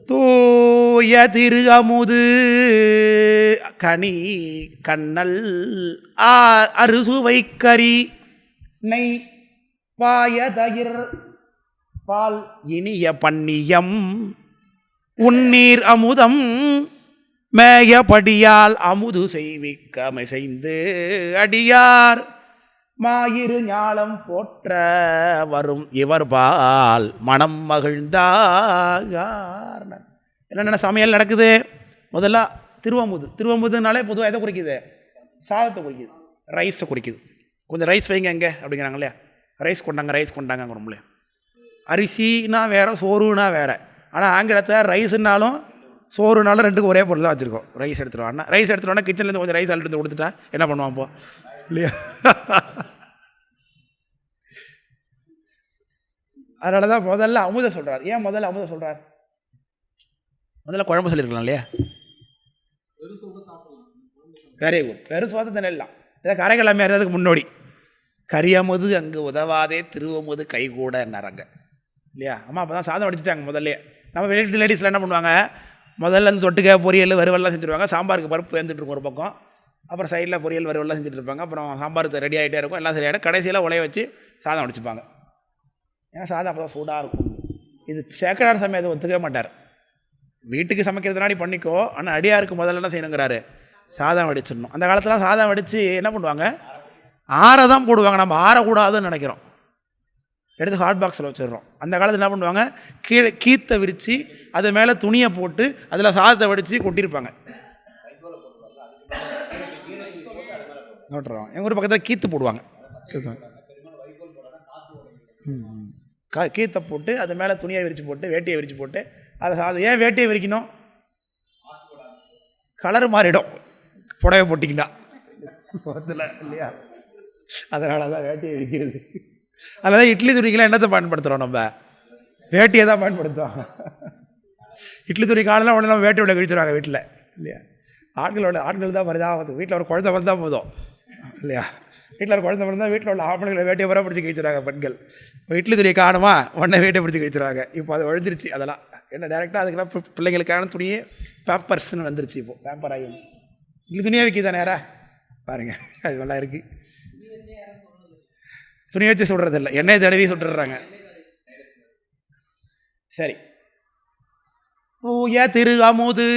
தூய திரு அமுது கனி கண்ணல் அறுசுவை கறி நெய் பாயதயிர் பால் இனிய பன்னியம் உன்னீர் அமுதம் மேயபடியால் அமுது செய்விக்கமை செய்து அடியார் மாயிரு ஞாலம் போற்ற வரும் இவர் பால் மனம் மகிழ்ந்தார். என்னென்ன சமையல் நடக்குது? முதல்ல திருவமுது. திருவமுதுனாலே பொதுவாக எதை குறிக்குது? சாதத்தை குறிக்குது, ரைஸை குறிக்குது. கொஞ்சம் ரைஸ் வைங்க எங்கே அப்படிங்கிறாங்க இல்லையா? ரைஸ் கொண்டாங்க, ரைஸ் கொண்டாங்கங்கிறோம்ல. அரிசினா வேறு, சோறுனா வேறு. ஆனால் ஆங்கிலத்தில் ரைஸுனாலும் சோறுனாலும் ரெண்டுக்கும் ஒரே பொருள் தான் வச்சுருக்கோம். ரைஸ் எடுத்துருவான்னா, ரைஸ் எடுத்துருவான்னா கிச்சன்லேருந்து கொஞ்சம் ரைஸ் அழுத்து கொடுத்துட்டா என்ன பண்ணுவான் இப்போ இல்லையா? அதனால தான் முதல்ல அமுத சொல்கிறார். ஏன் முதல்ல அமுத சொல்கிறார்? முதல்ல குழம்பு சொல்லியிருக்கலாம் இல்லையா? Very good. வெறும் சோதத்தை எல்லாம் இதை கரைகள் அதுக்கு முன்னோடி. கரியமுது அங்கு உதவாதே திருவமுது கைகூட என்னாராங்க இல்லையா? அம்மா அப்போ தான் சாதம் வடிச்சிட்டாங்க முதல்ல. நம்ம வீட்டு லேடிஸில் என்ன பண்ணுவாங்க? முதல்ல அந்த தொட்டுக்க பொரியல் வறுவல்லாம் செஞ்சுருவாங்க. சாம்பாருக்கு பருப்பு வெந்துட்டுருக்கும் ஒரு பக்கம், அப்புறம் சைடில் பொரியல் வறுவல்லாம் செஞ்சுட்டு இருப்பாங்க. அப்புறம் சாம்பாருக்கு ரெடி ஆகிட்டே இருக்கும், எல்லாம் சரியாயிடும். கடைசியில் உலைய வச்சு சாதம் வடிச்சுப்பாங்க. ஏன்னா சாதம் அப்போ தான் சூடாக இருக்கும். இது சேக்கடார் சமயம் அதை ஒத்துக்கவே மாட்டார். வீட்டுக்கு சமைக்கிறதுனாடி பண்ணிக்கோ, ஆனால் அடியாருக்கு முதல்ல என்ன செய்யணுங்கிறாரு? சாதம் வடிச்சிடணும். அந்த காலத்தில் சாதம் வடித்து என்ன பண்ணுவாங்க? ஆற தான் போடுவாங்க. நம்ம ஆறக்கூடாதுன்னு நினைக்கிறோம், எடுத்து ஹாட் பாக்ஸில் வச்சிடுறோம். அந்த காலத்தில் என்ன பண்ணுவாங்க? கீழே கீத்தை விரித்து அது மேலே துணியை போட்டு அதில் சாதத்தை வடித்து கொட்டியிருப்பாங்க. நோட்டுறோம். எங்கள் ஊர் பக்கத்தில் கீத்து போடுவாங்க. கீத்தை போட்டு அது மேலே துணியை விரித்து போட்டு வேட்டியை விரித்து போட்டு அதை சாதம். ஏன் வேட்டியை விரிக்கணும்? கலர் மாறிடும் புடவை போட்டிங்கன்னா இல்லையா? அதனால தான் வேட்டியை விரிக்கிறது. அதனால் இட்லி துணிக்கெலாம் என்னத்தை பயன்படுத்துகிறோம்? நம்ம வேட்டியை தான் பயன்படுத்துவாங்க. இட்லி துணி காலெலாம் உடனே நம்ம வேட்டி உள்ள கழிச்சுருவாங்க வீட்டில் இல்லையா? ஆண்கள் தான் வருது. வீட்டில் ஒரு குழந்தை வந்தால் போதும் இல்லையா? வீட்டில் ஒரு குழந்தை வந்தால் வீட்டில் உள்ள ஆம்பளைகளை வேட்டியை வர பிடிச்சி கழிச்சுருவாங்க பெண்கள். இட்லி துணி காணுமா உடனே வேட்டியை பிடிச்சி கழிச்சுருவாங்க. இப்போ அது ஒழிஞ்சிருச்சு. அதெல்லாம் என்ன டேரெக்டாக அதுக்கெல்லாம் பிள்ளைங்களுக்கான துணியே பேப்பர்ஸ்ன்னு வந்துருச்சு. இப்போது பேப்பர் ஆகும். இட்லி துணியாக விற்கிதா நேராக பாருங்கள். அது நல்லா இருக்குது. துணி வச்சு சுடுறது இல்லை, எண்ணெய் தடவி சுட்டுறாங்க. சரி. தூய திரு அமுது.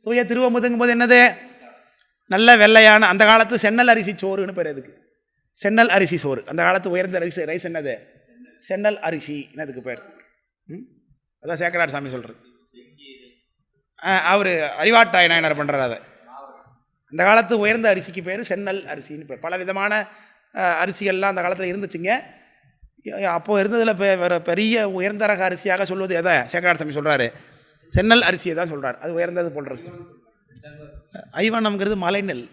தூய திருவமுதுங்கும் போது என்னது? நல்ல வெள்ளையான அந்த காலத்து சென்னல் அரிசி சோறுன்னு பேர். அதுக்கு சென்னல் அரிசி சோறு. அந்த காலத்து உயர்ந்த அரிசி ரைஸ் என்னது? சென்னல் அரிசி. என்னதுக்கு பேர்? அதான் சேக்கரார் சாமி சொல்கிறது. அவர் அறிவாட்டாய் நாயனார் பண்ணுறாரு. அதை அந்த காலத்து உயர்ந்த அரிசிக்கு பேர் சென்னல் அரிசின்னு பேர். பல விதமான அரிசிகள்லாம் அந்த காலத்தில் இருந்துச்சுங்க. அப்போது இருந்ததில் வேறு பெரிய உயர்ந்த ரக அரிசியாக சொல்வது எதை சேக்கரார் சாமி சொல்கிறாரு? சென்னல் அரிசியை தான் சொல்கிறார். அது உயர்ந்தது போல் இருக்கு. ஐவனம்ங்கிறது மலைநெல்.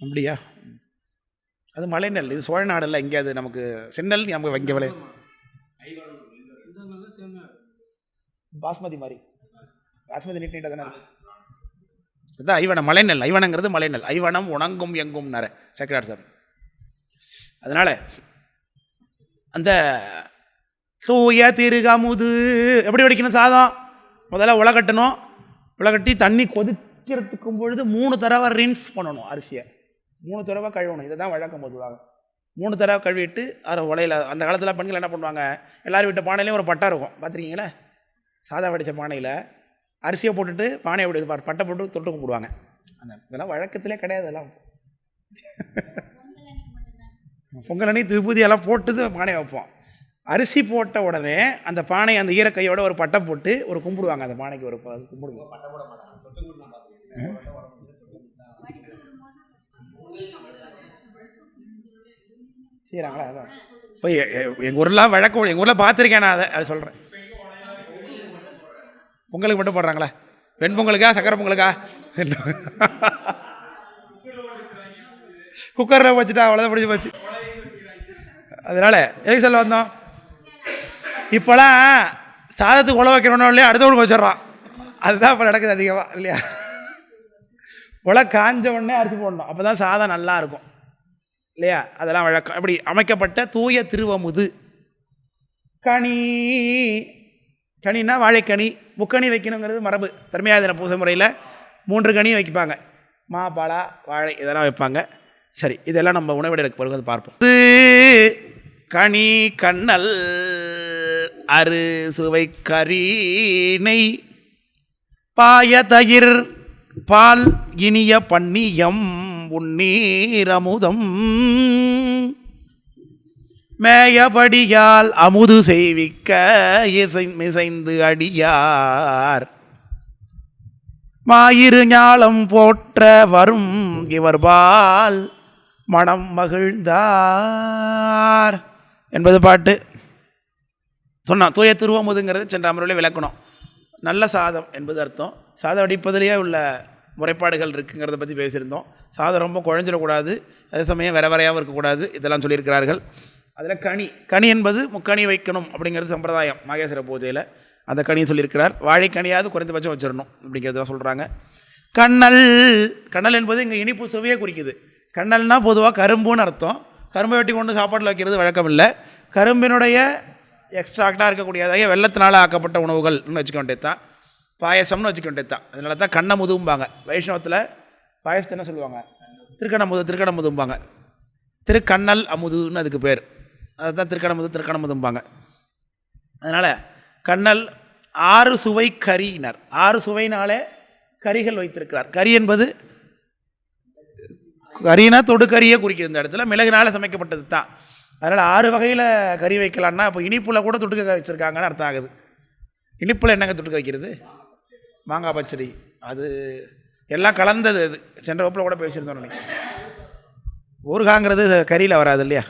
அப்படியா? அது மலைநெல். இது சோழ நாடல்ல. இங்கே அது நமக்கு சென்னல் நமக்கு இங்கே விளை பாஸ்மதி மாதிரி. பாஸ்மதி நீட்டாக தானே அதுதான் ஐவனம். மலைநெல். ஐவனங்கிறது மலைநெல். ஐவனம் உணங்கும் எங்கும் நர சேக்கரார் சாமி. அதனால் அந்த தூய திருகமுது எப்படி வடிக்கணும்? சாதம் முதல்ல உலகட்டணும். உலகட்டி தண்ணி கொதிக்கிறதுக்கும் பொழுது 3 தடவை ரின்ஸ் பண்ணணும். அரிசியை 3 தடவை கழுவணும். இதை தான் வழக்கம். பொதுவாக 3 தடவை கழுவிட்டு அதை உலையில். அந்த காலத்தில் பெண்கள் என்ன பண்ணுவாங்க? எல்லோரும் வீட்டு பானையிலையும் ஒரு பட்டை இருக்கும், பார்த்துருக்கீங்களே? சாதம் வடித்த பானையில் அரிசியை போட்டுட்டு பானையை அப்படி பட்டை போட்டு தொட்டு கும்பிடுவாங்க. அந்த இதெல்லாம் வழக்கத்திலே கிடையாது. அதெல்லாம் பொங்கல் அன்னைக்கு விபூதியெல்லாம் போட்டு பானையை வைப்போம். அரிசி போட்ட உடனே அந்த பானை அந்த ஈரக்கையோட ஒரு பட்டை போட்டு ஒரு கும்பிடுவாங்க. அந்த பானைக்கு ஒரு கும்பிடுவாங்க. செய்கிறாங்களா? அதான் இப்போ எங்கள் ஊர்லாம் வழக்கம். எங்கள் ஊரில் பார்த்துருக்கேன் நான். அதை சொல்கிறேன். பொங்கலுக்கு மட்டும் போடுறாங்களா? வெண்பொங்கலுக்கா சக்கரை பொங்கலுக்கா? குக்கரில் வச்சுட்டா அவ்வளோதான், பிடிச்சி போச்சு. அதனால் எதுக்கு சொல்ல வந்தோம்? இப்போலாம் சாதத்துக்கு உழை வைக்கிறோன்னோ இல்லையா, அடுத்தவனுக்கு வச்சிடறான். அதுதான் இப்போ நடக்குது அதிகமாக இல்லையா? உலை காஞ்ச உடனே அரிசி போடணும், அப்போ தான் சாதம் நல்லா இருக்கும் இல்லையா? அதெல்லாம் வழக்கம். அப்படி அமைக்கப்பட்ட தூய திருவமுது கனி கனின்னா வாழைக்கனி, முக்கனி வைக்கணுங்கிறது மரபு. தர்மயாதின பூசை முறையில் 3 கனி வைப்பாங்க. மா, பலா, வாழை இதெல்லாம் வைப்பாங்க. சரி, இதெல்லாம் நம்ம உணவிடலுக்கு பிறகு பார்ப்போம். கனி கண்ணல் அறு சுவை கறி நெய் பாய தயிர் பால் இனிய பன்னியம் உன்னீர் அமுதம் மேயபடியால் அமுது செய்விக்க மிசைந்து அடியார் மாயிரு ஞாலம் போற்ற வரும் இவர்பால் மனம் மகிழ்ந்தார் என்பது பாட்டு. சொன்னான். தூய திருவமுதுங்கிறது சென்ற அமர்வில் விளக்கணும். நல்ல சாதம் என்பது அர்த்தம். சாதம் வடிப்பதிலேயே உள்ள முறைப்பாடுகள் இருக்குங்கிறத பற்றி பேசியிருந்தோம். சாதம் ரொம்ப குழஞ்சிடக்கூடாது, அதே சமயம் வரையாகவும் இருக்கக்கூடாது, இதெல்லாம் சொல்லியிருக்கிறார்கள். அதில் கனி என்பது முக்கனி வைக்கணும் அப்படிங்கிறது சம்பிரதாயம். மாகேஸ்வர பூஜையில் அந்த கனியை சொல்லியிருக்கிறார். வாழைக்கனியாவது குறைந்தபட்சம் வச்சிடணும் அப்படிங்கிறதெல்லாம் சொல்கிறாங்க. கண்ணல் என்பது இங்கே இனிப்பு சுவையே குறிக்குது. கண்ணல்னால் பொதுவாக கரும்புன்னு அர்த்தம். கரும்பை வெட்டி கொண்டு சாப்பாட்டில் வைக்கிறது வழக்கம் இல்லை. கரும்பினுடைய எக்ஸ்ட்ராக்டாக இருக்கக்கூடியதாக வெள்ளத்தினால் ஆக்கப்பட்ட உணவுகள்னு வச்சுக்க வேண்டியது தான். பாயசம்னு வச்சுக்க வேண்டியது தான். அதனால தான் கண்ணமுதும்பாங்க. வைஷ்ணவத்தில் பாயசத்தை என்ன சொல்லுவாங்க? திருக்கணமுதும்பாங்க. திருக்கண்ணல் அமுதுன்னு அதுக்கு பேர். அதுதான் திருக்கணமுதும்பாங்க. அதனால் கண்ணல் 6 சுவை கறியினர். 6 சுவையினாலே கறிகள் வைத்திருக்கிறார். கறி என்பது கறினா தொடுக்கறியே குறிக்கிது. இந்த இடத்துல மிளகுனால் சமைக்கப்பட்டது தான். அதனால் 6 வகையில் கறி வைக்கலான்னா இப்போ இனிப்பில் கூட தொட்டுக்க வச்சுருக்காங்கன்னு அர்த்தம் ஆகுது. இனிப்பில் என்னங்க தொட்டுக்க வைக்கிறது? மாங்காய் பச்சடி. அது எல்லாம் கலந்தது. அது சென்ற வகுப்பில் கூட பேசியிருந்தோம் நினைக்கிறேன். ஊறுகாங்கிறது கறியில் வராது இல்லையா?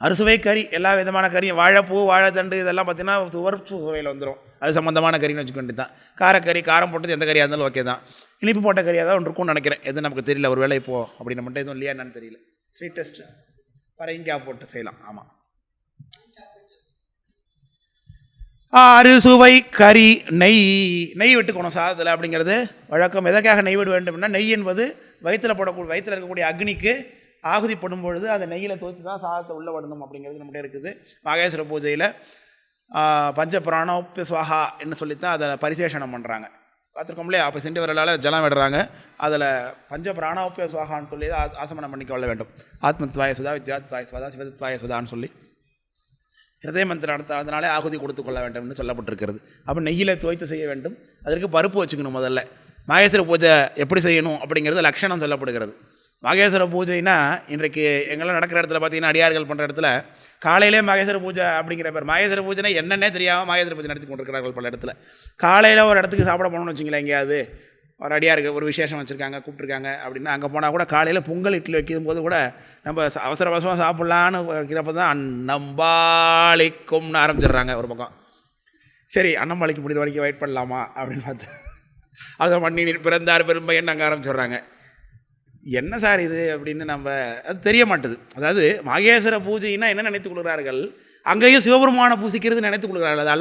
அறுசுவை கறி, எல்லா விதமான கறியும், வாழைப்பூ, வாழைத்தண்டு இதெல்லாம் பார்த்திங்கன்னா துவர்ப்பு சுவையில் வந்துடும். அது சம்மந்தமான கறின்னு வச்சுக்க வேண்டியது தான். காரக்கறி, காரம் போட்டது எந்த கறியாக இருந்தாலும் ஓகே தான். இனிப்பு போட்ட கறியாக தான் ஒன்று இருக்கும்னு நினைக்கிறேன். எது நமக்கு தெரியல, ஒரு வேளை இப்போது அப்படின்னு மட்டும் எதுவும் இல்லையா என்னன்னு தெரியல. ஸ்வீட் டெஸ்ட்டு பரங்கிக்காய் போட்டு செய்யலாம். ஆமாம். 6 சுவை கறி நெய் விட்டுக்கணும் சாதத்தில் அப்படிங்கிறது வழக்கம். எதற்காக நெய் விட வேண்டும்னா, நெய் என்பது வயிற்றில் இருக்கக்கூடிய அக்னிக்கு ஆகுதி படும் பொழுது அதை நெய்யில் தோற்றி தான் சாதத்தை உள்ளே விடணும் அப்படிங்கிறது நம்மகிட்ட இருக்குது. மாகேஸ்வர பூஜையில் பஞ்ச பிராணோப்பிய சுவாகா என்று சொல்லித்தான் அதை பரிசேஷனம் பண்ணுறாங்க. பார்த்துருக்கோம் இல்லையா? அப்போ சென்று வரலால் ஜலம் விடுறாங்க. அதில் பஞ்ச பிராணோப்பிய சுவாகான்னு சொல்லி ஆசமனம் பண்ணிக்கொள்ள வேண்டும். ஆத்மத்வாய சுதா, வித்யாத்வாய சுதா, சிவத்வாய சுதான்னு சொல்லி ஹிருதய மந்திரம் நடத்தாதனாலே ஆகுதி கொடுத்து கொள்ள வேண்டும்னு சொல்லப்பட்டிருக்கிறது. அப்போ நெய்யில் துவைத்து செய்ய வேண்டும். அதற்கு பருப்பு வச்சுக்கணும். முதல்ல மாகேஸ்வர பூஜை எப்படி செய்யணும் அப்படிங்கிறது லட்சணம் சொல்லப்படுகிறது. மாகேஸ்வர பூஜைனா இன்றைக்கு எங்கெல்லாம் நடக்கிற இடத்துல பார்த்தீங்கன்னா, அடியார்கள் பண்ணுற இடத்துல காலையிலே மாகேஸ்வர பூஜை அப்படிங்கிற பேர். மாகேஸ்வர பூஜைனா என்னென்னே தெரியாமல் மாகேஸ்வர பூஜை நடத்தி கொண்டிருக்கிறார்கள் பல இடத்துல. காலையில் ஒரு இடத்துக்கு சாப்பிட போகணும்னு வச்சிங்களேன், எங்கேயாவது ஒரு அடியாருக்கு ஒரு விசேஷம் வச்சுருக்காங்க, கூப்பிட்ருக்காங்க அப்படின்னா, அங்கே போனால் கூட காலையில் பொங்கல் இட்லி வைக்கும் போது கூட நம்ம அவசர அவசரமாக சாப்பிட்லான்னு வைக்கிறப்ப தான் அன்னம்பாளிக்கும்னு ஆரம்பிச்சிடுறாங்க ஒரு பக்கம். சரி, அன்னம்பாளிக்கு முடிகிற வரைக்கும் வெயிட் பண்ணலாமா அப்படின்னு பார்த்து அதை பண்ணி பிறந்தார் பெரும்பையன்னு அங்கே ஆரம்பிச்சிடுறாங்க. என்ன சார் இது அப்படின்னு நம்ம அது தெரிய மாட்டுது. அதாவது மாகேஸ்வர பூஜைன்னா என்ன நினைத்துக் கொள்கிறார்கள், அங்கேயும் சிவபெருமான பூசிக்கிறது நினைத்துக் கொள்கிறார்கள். அது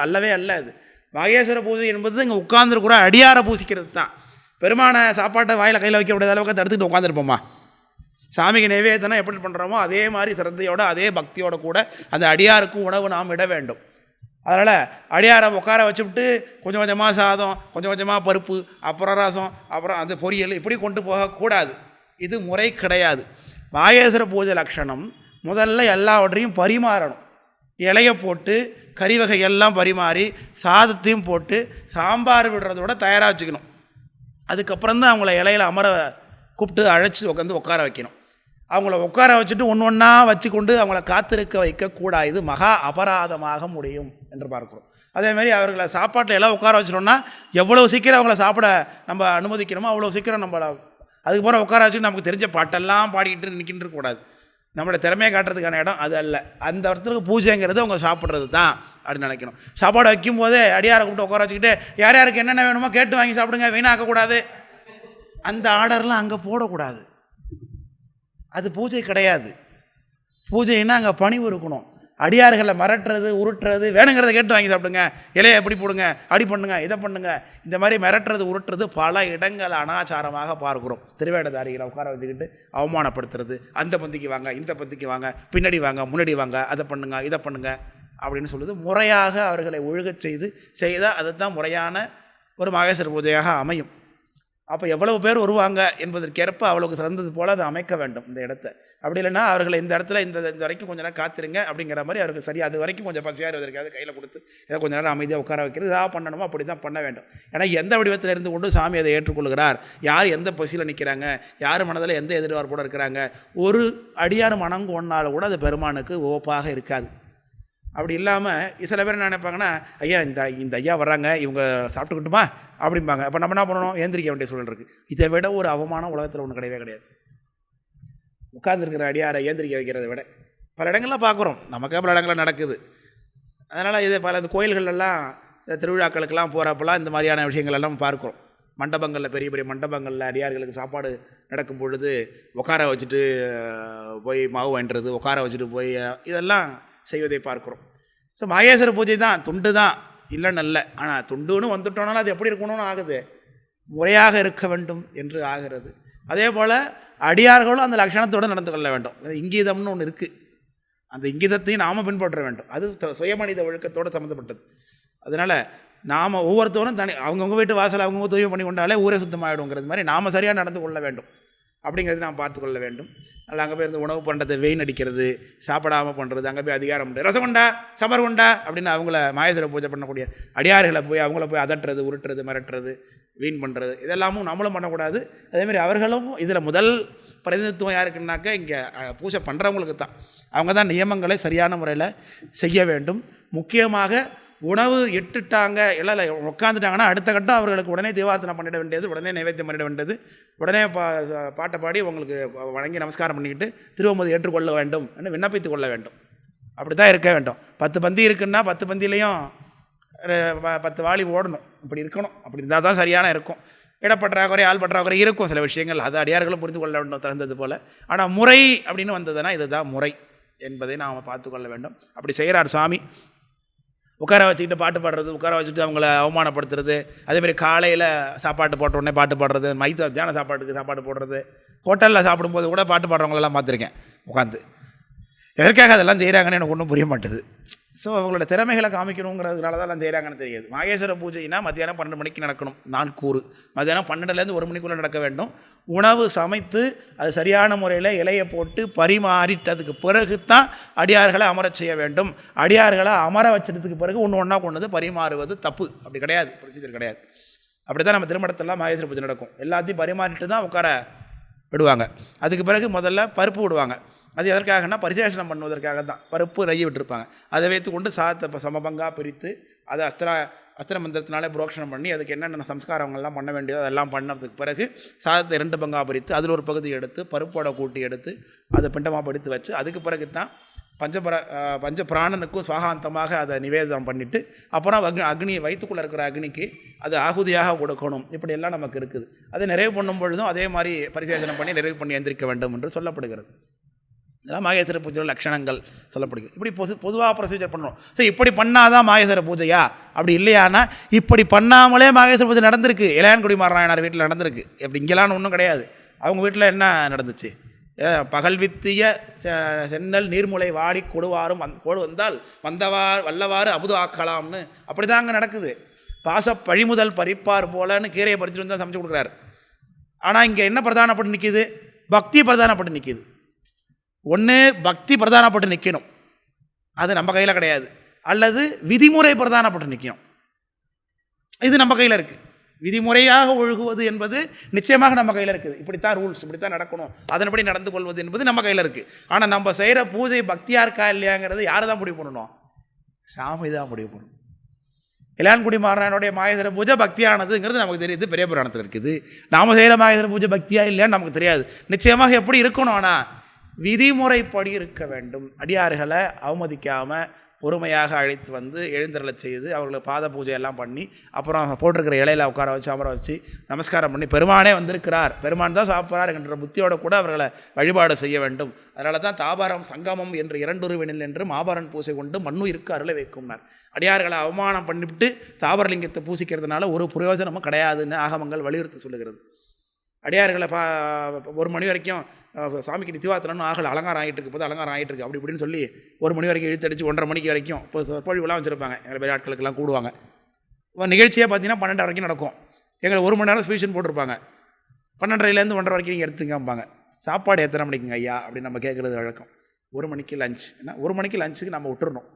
அல்லவே அல்ல. அது மாகேஸ்வர பூஜை என்பது இங்கே உட்கார்ந்துருக்குற அடியாரை பூசிக்கிறது தான். பெருமான சாப்பாட்டை வாயில் கையில் வைக்க முடியாத அளவுக்கு தடுத்துக்கிட்டு உட்காந்துருப்போமா? சாமிக்கு நைவேத்தியம் எப்படி பண்ணுறோமோ அதே மாதிரி சிரத்தையோட அதே பக்தியோட கூட அந்த அடியாருக்கும் உணவு நாம் இட வேண்டும். அதனால் அடியாரை உட்கார வச்சுவிட்டு கொஞ்சம் கொஞ்சமாக சாதம், கொஞ்சம் கொஞ்சமாக பருப்பு, அப்புறம் ரசம், அப்புறம் அந்த பொரியல் இப்படி கொண்டு போகக்கூடாது. இது முறை கிடையாது. மாகேஸ்வர பூஜை லட்சணம் முதல்ல எல்லாவற்றையும் பரிமாறணும். இலையை போட்டு கறி வகையெல்லாம் பரிமாறி சாதத்தையும் போட்டு சாம்பார் விடுறதோட தயாராக வச்சுக்கணும். அதுக்கப்புறம் தான் அவங்கள இலையில் அமர கூப்பிட்டு அழைச்சி உட்கார வைக்கணும். அவங்கள உட்கார வச்சுட்டு ஒன்றா வச்சு கொண்டு அவங்கள காத்திருக்க வைக்கக்கூடாது. இது மகா அபராதமாக முடியும் என்று பார்க்குறோம். அதேமாதிரி அவர்களை சாப்பாட்டில் எல்லாம் உட்கார வச்சிட்டோம்னா எவ்வளோ சீக்கிரம் அவங்கள சாப்பிட நம்ம அனுமதிக்கிறோமோ அவ்வளோ சீக்கிரம் நம்மளை அதுக்கப்புறம் உட்கார வச்சுட்டு நமக்கு தெரிஞ்ச பாட்டெல்லாம் பாடிக்கிட்டு நிற்கிட்டு இருக்கக்கூடாது. நம்மளோட திறமையை காட்டுறதுக்கான இடம் அது அல்ல. அந்த இடத்துக்கு பூஜைங்கிறது அவங்க சாப்பிட்றது தான் அப்படின்னு நினைக்கணும். சாப்பாடு வைக்கும் போதே அடியாரை கூப்பிட்டு உட்கார வச்சுக்கிட்டு யார் யாருக்கு என்னென்ன வேணுமோ கேட்டு வாங்கி சாப்பிடுங்க, வீணாக்கக்கூடாது, அந்த ஆர்டர்லாம் அங்கே போடக்கூடாது. அது பூஜை கிடையாது. பூஜைன்னா அங்கே பணிவு இருக்கணும். அடியார்களை மிரட்டுறது, உருட்டுறது, வேணுங்கிறத கேட்டு வாங்கி சாப்பிடுங்க, இலையை எப்படி போடுங்க, அடி பண்ணுங்க, இதை பண்ணுங்க, இந்த மாதிரி மிரட்டுறது உருட்டுறது பல இடங்கள் அனாச்சாரமாக பார்க்குறோம். திருவேடதாரிகளை உட்கார வச்சுக்கிட்டு அவமானப்படுத்துறது, அந்த பந்திக்கு வாங்க, இந்த பந்திக்கு வாங்க, பின்னாடி வாங்க, முன்னாடி வாங்க, அதை பண்ணுங்க, இதை பண்ணுங்க, அப்படின்னு சொல்லுது. முறையாக அவர்களை ஒழுகச் செய்தால் அதுதான் முறையான ஒரு மாகேஸ்வர பூஜையாக அமையும். அப்போ எவ்வளவு பேர் வருவாங்க என்பதற்கேற்ப அவ்வளவுக்கு தகுந்தது போல் அதை அமைக்க வேண்டும் இந்த இடத்த. அப்படி இல்லைன்னா அவர்களை இந்த இடத்துல இந்த வரைக்கும் கொஞ்சம் நேரம் காத்திருங்க அப்படிங்கிற மாதிரி அவர்கள் சரி அது வரைக்கும் கொஞ்சம் பசியாறுவதற்காக கையில் கொடுத்து ஏதோ கொஞ்சம் நேரம் அமைதியாக உட்கார வைக்கிறது இதாக பண்ணணுமோ அப்படி தான் பண்ண வேண்டும். ஏன்னா எந்த வடிவத்தில் இருந்து கொண்டு சாமி அதை ஏற்றுக்கொள்கிறார், யார் எந்த பசியில் நிற்கிறாங்க, யார் மனதில் எந்த எதிர்பார்ப்போடு இருக்கிறாங்க, ஒரு அடியார் மனங்கு ஒன்றால் கூட அது பெருமானுக்கு ஓப்பாக இருக்காது. அப்படி இல்லாமல் சில பேர் என்ன நினைப்பாங்கன்னா, ஐயா இந்த ஐயா வர்றாங்க, இவங்க சாப்பிட்டுக்கிட்டுமா அப்படிம்பாங்க. அப்போ நம்ம என்ன பண்ணணும், ஏந்திரிக்க வேண்டிய சூழல் இருக்குது. இதை விட ஒரு அவமானம் உலகத்தில் ஒன்று கிடையவே கிடையாது. உட்கார்ந்துருக்கிற அடியாரை ஏந்திரிக்க வைக்கிறத விட பல இடங்களில் பார்க்குறோம், நமக்கே பல இடங்களில் நடக்குது. அதனால் இது பல இந்த கோயில்களெல்லாம் திருவிழாக்களுக்கெல்லாம் போகிறப்பெல்லாம் இந்த மாதிரியான விஷயங்கள் எல்லாம் பார்க்குறோம். மண்டபங்களில் பெரிய பெரிய மண்டபங்களில் அடியார்களுக்கு சாப்பாடு நடக்கும் பொழுது உட்கார வச்சுட்டு போய் மாவு வாங்கிடுறது, உட்கார வச்சுட்டு போய் இதெல்லாம் செய்வதை பார்க்குறோம். ஸோ மாகேஸ்வர பூஜை தான், துண்டு தான் இல்லைன்னு இல்லை. ஆனால் துண்டுன்னு வந்துட்டோம்னாலும் அது எப்படி இருக்கணும்னு ஆகுது, முறையாக இருக்க வேண்டும் என்று ஆகிறது. அதே போல் அடியார்களும் அந்த லட்சணத்தோடு நடந்து கொள்ள வேண்டும். இங்கீதம்னு ஒன்று இருக்குது, அந்த இங்கீதத்தையும் நாம் பின்பற்ற வேண்டும். அது சுயமனித ஒழுக்கத்தோடு சம்மந்தப்பட்டது. அதனால் நாம் ஒவ்வொருத்தவரும் அவங்கவுங்க வீட்டு வாசல் அவங்கவுங்க தூய்மை பண்ணி கொண்டாலே ஊரே சுத்தமாகிடுங்கிறது மாதிரி நாம் சரியாக நடந்து கொள்ள வேண்டும் அப்படிங்கிறது நாம் பார்த்துக்கொள்ள வேண்டும். அதில் அங்கே போய் இருந்து உணவு பண்ணுறது, வெயின் அடிக்கிறது, சாப்பிடாமல் பண்ணுறது, அங்கே போய் அதிகாரம் பண்ணுறது, ரசம் கொண்டா சமர் கொண்டா அப்படின்னு அவங்கள மாகேஸ்வர பூஜை பண்ணக்கூடிய அடியார்களை போய் அவங்கள போய் அதட்டுறது, உருட்டுறது, மிரட்டுறது, வீண் பண்ணுறது இதெல்லாமும் நம்மளும் பண்ணக்கூடாது. அதேமாதிரி அவர்களும் இதில் முதல் பிரதிநிதித்துவம் யாருக்குன்னாக்கா இங்கே பூஜை பண்ணுறவங்களுக்கு தான். அவங்க தான் நியமங்களை சரியான முறையில் செய்ய வேண்டும். முக்கியமாக உணவு இட்டுட்டாங்க இல்லை உட்காந்துட்டாங்கன்னா அடுத்த கட்டம் அவர்களுக்கு உடனே தீவார்த்தனை பண்ணிட வேண்டியது, உடனே நைவேத்தியம் பண்ணிட வேண்டியது, உடனே பாட்டை பாடி உங்களுக்கு வணங்கி நமஸ்காரம் பண்ணிக்கிட்டு திருவம்பது ஏற்றுக்கொள்ள வேண்டும் என்று விண்ணப்பித்து கொள்ள வேண்டும். அப்படி தான் இருக்க வேண்டும். 10 பந்தி இருக்குன்னா 10 பந்திலையும் 10 வாளி ஓடணும், இப்படி இருக்கணும். அப்படி இருந்தால் தான் சரியான இருக்கும். இடப்பற்றாக்குறை ஆள் பற்றாக்குறை இருக்கும் சில விஷயங்கள், அது அடியார்களும் புரிந்து கொள்ள வேண்டும் தகுந்தது போல். ஆனால் முறை அப்படின்னு வந்ததுன்னா இதுதான் முறை என்பதை நாம் பார்த்து கொள்ள வேண்டும். அப்படி செய்கிறார் சுவாமி. உட்கார வச்சுக்கிட்டு பாட்டு பாடுறது, உட்கார வச்சுட்டு அவங்கள அவமானப்படுத்துறது, அதேமாதிரி காலையில் சாப்பாட்டு போட்ட உடனே பாட்டு பாடுறது, தியான சாப்பாட்டுக்கு சாப்பாடு போடுறது, ஹோட்டலில் சாப்பிடும்போது கூட பாட்டு பாடுறவங்களெல்லாம் பார்த்துருக்கேன் உட்காந்து. எதற்காக அதெல்லாம் செய்கிறாங்கன்னு எனக்கு ஒன்றும் புரிய மாட்டுது. ஸோ அவங்களோட திறமைகளை காமிக்கணுங்கிறதுனால தான் எல்லாம் செய்கிறாங்கன்னு தெரியாது. மாகேஸ்வர பூஜைனா மத்தியானம் 12 மணிக்கு நடக்கணும், நான் கூறு மத்தியானம் 12லேருந்து 1 மணிக்குள்ளே நடக்க வேண்டும். உணவு சமைத்து அது சரியான முறையில் இலையை போட்டு பரிமாறிட்டதுக்கு பிறகு தான் அடியார்களை அமரச் செய்ய வேண்டும். அடியார்களை அமர வச்சதுக்கு பிறகு ஒன்றா கொண்டது பரிமாறுவது தப்பு. அப்படி கிடையாது, ப்ரொசீஜர் கிடையாது. அப்படி தான் நம்ம திருமணத்தெல்லாம் மாகேஸ்வர பூஜை நடக்கும். எல்லாத்தையும் பரிமாறிட்டு தான் உட்கார விடுவாங்க. அதுக்கு பிறகு முதல்ல பருப்பு விடுவாங்க. அது எதற்காகனா பரிசேஷனம் பண்ணுவதற்காக தான். பருப்பு நெய்யை விட்டுருப்பாங்க. அதை வைத்து கொண்டு சாதத்தை சமபங்காக பிரித்து அதை அஸ்திர மந்திரத்தினாலே புரோக்ஷனம் பண்ணி அதுக்கு என்னென்ன சம்ஸ்காரங்கள்லாம் பண்ண வேண்டியதோ அதெல்லாம் பண்ணதுக்கு பிறகு சாதத்தை 2 பங்காக பிரித்து அதில் ஒரு பகுதி எடுத்து பருப்போட கூட்டி எடுத்து அதை பிண்டமாக படித்து வச்சு அதுக்கு பிறகு தான் பஞ்ச பிராணனுக்கும் சுவாகாந்தமாக அதை நிவேதனம் பண்ணிவிட்டு அப்புறம் அக்னியை வயிற்றுக்குள்ளே இருக்கிற அக்னிக்கு அது ஆகுதியாக கொடுக்கணும். இப்படியெல்லாம் நமக்கு இருக்குது. அதை நிறைவு பண்ணும் பொழுதும் அதே மாதிரி பரிசேஷனம் பண்ணி நிறைவு பண்ணி எந்திரிக்க வேண்டும் என்று சொல்லப்படுகிறது. இதெல்லாம் மாகேஸ்வர பூஜை லட்சணங்கள் சொல்லப்படுகிறது. இப்படி பொதுவாக ப்ரொசீஜர் பண்ணணும். ஸோ இப்படி பண்ணாதான் மாகேஸ்வர பூஜையா? அப்படி இல்லையானா இப்படி பண்ணாமலே மாகேஸ்வர பூஜை நடந்திருக்கு. இளையான்குடி மாறனாயனார் வீட்டில் நடந்திருக்கு. அப்படி இங்கெல்லாம் ஒன்றும் கிடையாது. அவங்க வீட்டில் என்ன நடந்துச்சு? பகல் வித்திய சென்னல் நீர்முலை வாடி கொடுவாரும் கோடு வந்தால் வல்லவாறு அமுது ஆக்கலாம்னு அப்படி தான் அங்கே நடக்குது. பழிமுதல் பறிப்பார் போலன்னு கீரையை பறிச்சுட்டு வந்து தான் சமைச்சு கொடுக்குறாரு. ஆனால் இங்கே என்ன பிரதானப்பட்டு நிற்கிது? பக்தி பிரதானப்பட்டு நிற்கிது. ஒன்று பக்தி பிரதானப்பட்டு நிற்கணும், அது நம்ம கையில் கிடையாது. அல்லது விதிமுறை பிரதானப்பட்டு நிற்கணும், இது நம்ம கையில் இருக்குது. விதிமுறையாக ஒழுகுவது என்பது நிச்சயமாக நம்ம கையில் இருக்குது. இப்படித்தான் ரூல்ஸ், இப்படித்தான் நடக்கணும், அதன்படி நடந்து கொள்வது என்பது நம்ம கையில் இருக்குது. ஆனால் நம்ம செய்கிற பூஜை பக்தியாக இருக்கா இல்லையாங்கிறது யார் தான் முடிவு பண்ணணும்? சாமி தான் முடிவு பண்ணணும். இளையான்குடி மாறனானுடைய மாகேஸ்வர பூஜை பக்தியானதுங்கிறது நமக்கு தெரியுது, பெரிய புராணத்தில் இருக்குது. நாம் செய்கிற மாகேஸ்வர பூஜை பக்தியா இல்லையான்னு நமக்கு தெரியாது. நிச்சயமாக எப்படி இருக்கணும்? ஆனால் விதிமுறைப்படி இருக்க வேண்டும். அடியார்களை அவமதிக்காமல் பொறுமையாக அழைத்து வந்து எழுந்தருளச் செய்து அவர்களுக்கு பாத பூஜை எல்லாம் பண்ணி அப்புறம் போட்டிருக்கிற இலையில் உட்கார வச்சு அமர வச்சு நமஸ்காரம் பண்ணி பெருமானே வந்திருக்கிறார், பெருமான் தான் சாப்பிட்றார் என்ற புத்தியோடு கூட அவர்களை வழிபாடு செய்ய வேண்டும். அதனால தான் தாபாரம் சங்கமம் என்று 2 உருவினில் என்று மாபாரன் பூசை கொண்டு மண்ணுயிருக்கு அருளை வைக்கும்னார். அடியார்களை அவமானம் பண்ணிவிட்டு தாவரலிங்கத்தை பூசிக்கிறதுனால ஒரு பிரயோஜனமும் கிடையாதுன்னு ஆகமங்கள் வலியுறுத்தி சொல்லுகிறது. அடியார்களை 1 மணி வரைக்கும் சாமிக்கு நித்தியவாத்திரம்னு ஆகலை, அலங்காரம் ஆகிட்டு இருக்கு, போது அலங்காரம் ஆகிட்டு இருக்கு அப்படி இப்படின்னு சொல்லி 1 மணி வரைக்கும் இழுத்தடிச்சு 1:30 மணிக்கு வரைக்கும் இப்போ சொற்பொழிவுலாம் வச்சுருப்பாங்க. எங்களை பெரிய ஆட்களுக்கெல்லாம் கூடுவாங்க. நிகழ்ச்சியாக பார்த்தீங்கன்னா 12:30 வரைக்கும் நடக்கும். எங்களை 1 மணி நேரம் ஸ்பீஷன் போட்டிருப்பாங்க. 12:30லேருந்து 1:30 வரைக்கும் நீங்கள் எடுத்துக்காம்பாங்க. சாப்பாடு எத்தனை மணிக்குங்க ஐயா அப்படின்னு நம்ம கேட்குறது வழக்கம். 1 மணிக்கு லஞ்ச். ஏன்னா 1 மணிக்கு லஞ்சுக்கு நம்ம விட்டுறணும்.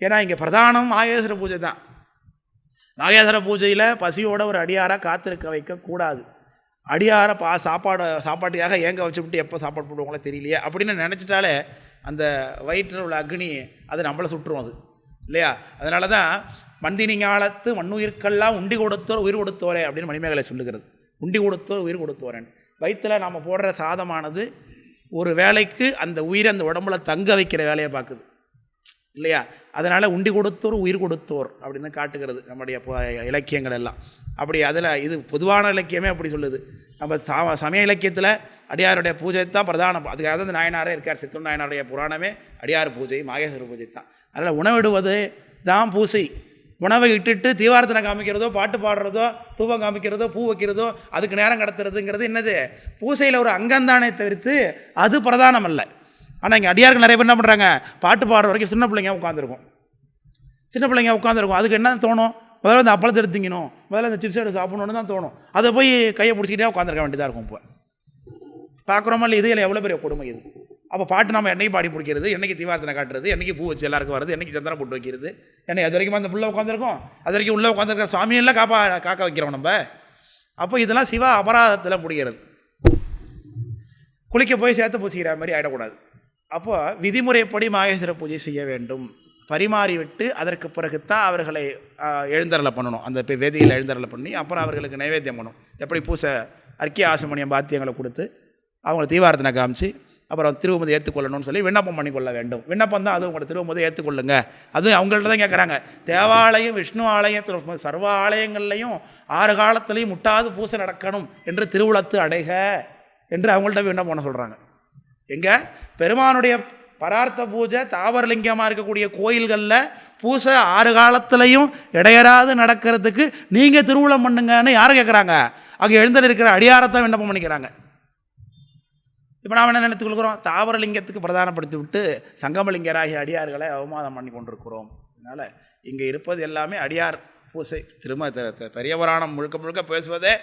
ஏன்னா இங்கே பிரதானம் நாகேஸ்வர பூஜை தான். நாகேஸ்வர பூஜையில் பசியோட ஒரு அடியாராக காத்திருக்க வைக்கக்கூடாது. அடியாரை சாப்பாட்டுக்காக ஏங்க வச்சுவிட்டு எப்போ சாப்பாடு போடுவாங்களோ தெரியலையே அப்படின்னு நினச்சிட்டாலே அந்த வயிற்றில் உள்ள அக்னி அது நம்மளை சுட்டுரும் அது இல்லையா. அதனால தான் மந்தினி ஞாலத்து மண்ணுயிர்க்கெல்லாம் உண்டி கொடுத்தோர் உயிர் கொடுத்தோரே அப்படின்னு மணிமேகலை சொல்லுகிறது. உண்டி கொடுத்தோர் உயிர் கொடுத்தோரேன். வயிற்றில் நம்ம போடுற சாதமானது ஒரு வேலைக்கு அந்த உயிரை அந்த உடம்புல தங்க வைக்கிற வேலையை பார்க்குது இல்லையா. அதனால் உண்டி கொடுத்தோர் உயிர் கொடுத்தோர் அப்படின்னு காட்டுகிறது நம்முடைய இலக்கியங்கள் எல்லாம். அப்படி அதில் இது பொதுவான இலக்கியமே அப்படி சொல்லுது. நம்ம சமய இலக்கியத்தில் அடியாருடைய பூஜை தான் பிரதானம். அதுக்காக தான் நாயனாரே இருக்கார். சித்தூர் நாயனாருடைய புராணமே அடியார் பூஜை மாகேஸ்வர பூஜை தான். அதனால் உணவிடுவது தான் பூசை. உணவை இட்டுட்டு தீவார்த்தனை காமிக்கிறதோ, பாட்டு பாடுறதோ, தூபம் காமிக்கிறதோ, பூ வைக்கிறதோ, அதுக்கு நேரம் கடத்துறதுங்கிறது என்னது பூசையில் ஒரு அங்கந்தானே தவிர்த்து அது பிரதானம் அல்ல. ஆனால் இங்கே அடியார்கள் நிறைய பேர் என்ன பண்ணுறாங்க, பாட்டு பாடுற வரைக்கும் சின்ன பிள்ளைங்க உட்காந்துருக்கும். அதுக்கு என்ன தோணும், முதல்ல இந்த அப்பளத்தை எடுத்துக்கணும், முதல்ல இந்த சிப்ஸ் எடுத்து சாப்பிடணுன்னு தான் தோணும். அதை போய் கையை பிடிச்சிக்கிட்டே உட்காந்துருக்க வேண்டியதாக இருக்கும். இப்போ பார்க்குறோமா இல்லை, இதில் எவ்வளோ பெரிய கொடுமை இது. அப்போ பாட்டு நம்ம என்னைக்கு பாடி பிடிக்கிறது, என்னைக்கு தீவார்த்தனை காட்டுறது, என்னைக்கு பூ வச்சு எல்லாருக்கும் வருது, என்னைக்கு சந்தனம் போட்டு வைக்கிறது, என்னை அது வரைக்கும் அந்த புள்ள உட்காந்துருக்கோம், அது வரைக்கும் உள்ளே உட்காந்துருக்க சுவாமியெல்லாம் காக்க வைக்கிறோம் நம்ம. அப்போ இதெல்லாம் சிவ அபராதத்தில் முடிகிறது. குளிக்க போய் சேர்த்து பூசிக்கிற மாதிரி ஆகிடக்கூடாது. அப்போ விதிமுறைப்படி மாகேஸ்வர பூஜை செய்ய வேண்டும். பரிமாறிவிட்டு அதற்கு பிறகுத்தான் அவர்களை எழுந்தரலை பண்ணணும். அந்த வேதியில் எழுந்தரலை பண்ணி அப்புறம் அவர்களுக்கு நைவேத்தியம் பண்ணணும். எப்படி பூசை அர்க்கிய ஆசமணியம் பாத்தியங்களை கொடுத்து அவங்களை தீவார்த்தனை காமிச்சு அப்புறம் திருவமுதை ஏற்றுக்கொள்ளணும்னு சொல்லி விண்ணப்பம் பண்ணிக்கொள்ள வேண்டும். விண்ணப்பம் தான் அது உங்களோட திருவமுதை ஏற்றுக்கொள்ளுங்க. அது அவங்கள்ட்ட தான் கேட்குறாங்க. தேவாலயம், விஷ்ணு ஆலயம், சர்வ ஆலயங்கள்லையும் 6 காலத்துலேயும் முட்டாது பூசை நடக்கணும் என்று திருவுளத்து அடைக என்று அவங்கள்ட்ட விண்ணப்பம் பண்ண சொல்கிறாங்க. எங்கே பெருமானுடைய பரார்த்த பூஜை தாவரலிங்கமாக இருக்கக்கூடிய கோயில்களில் பூசை 6 காலத்துலையும் இடையறாது நடக்கிறதுக்கு நீங்கள் திருவுளம் பண்ணுங்கன்னு யாரை கேட்குறாங்க? அங்கே எழுந்தல் இருக்கிற அடியாரத்தான் விண்ணப்பம் பண்ணிக்கிறாங்க. இப்போ நாம் என்ன நினைத்து கொள்கிறோம், தாவரலிங்கத்துக்கு பிரதானப்படுத்தி விட்டு சங்கமலிங்கராகிய அடியார்களை அவமானம் பண்ணி கொண்டிருக்கிறோம். அதனால் இங்கே இருப்பது எல்லாமே அடியார் பூசை. பெரிய புராணம் முழுக்க பேசுவதே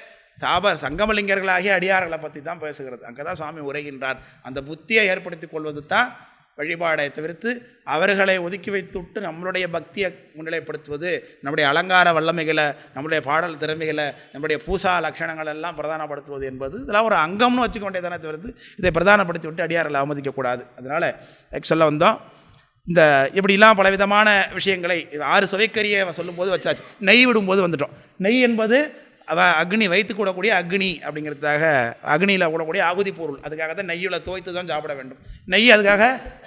சங்கமலிங்கர்களாகிய அடியார்களை பற்றி தான் பேசுகிறது. அங்கே தான் சுவாமி உரைகின்றார். அந்த புத்தியை ஏற்படுத்தி கொள்வது தான் வழிபாடை தவிர்த்து அவர்களை ஒதுக்கி வைத்துவிட்டு நம்மளுடைய பக்தியை முன்னிலைப்படுத்துவது, நம்முடைய அலங்கார வல்லமைகளை, நம்முடைய பாடல் திறமைகளை, நம்முடைய பூசா லட்சணங்கள் எல்லாம் பிரதானப்படுத்துவது என்பது இதெல்லாம் ஒரு அங்கம்னு வச்சுக்க வேண்டியதானே தவிர்த்து இதை பிரதானப்படுத்தி விட்டு அடியார்களை அவமதிக்கக்கூடாது. அதனால் சொல்ல வந்தோம். இந்த இப்படிலாம் பலவிதமான விஷயங்களை 6 சுவைக்கரியை சொல்லும்போது வச்சாச்சு. நெய் விடும்போது வந்துட்டோம். நெய் என்பது அக்னி வைத்து கூடக்கூடிய அக்னி அப்படிங்கிறதுக்காக அக்னியில் கூடக்கூடிய ஆகுதி பொருள். அதுக்காக தான் நெய்யில் தோய்த்து தான் சாப்பிட வேண்டும். நெய் அதுக்காக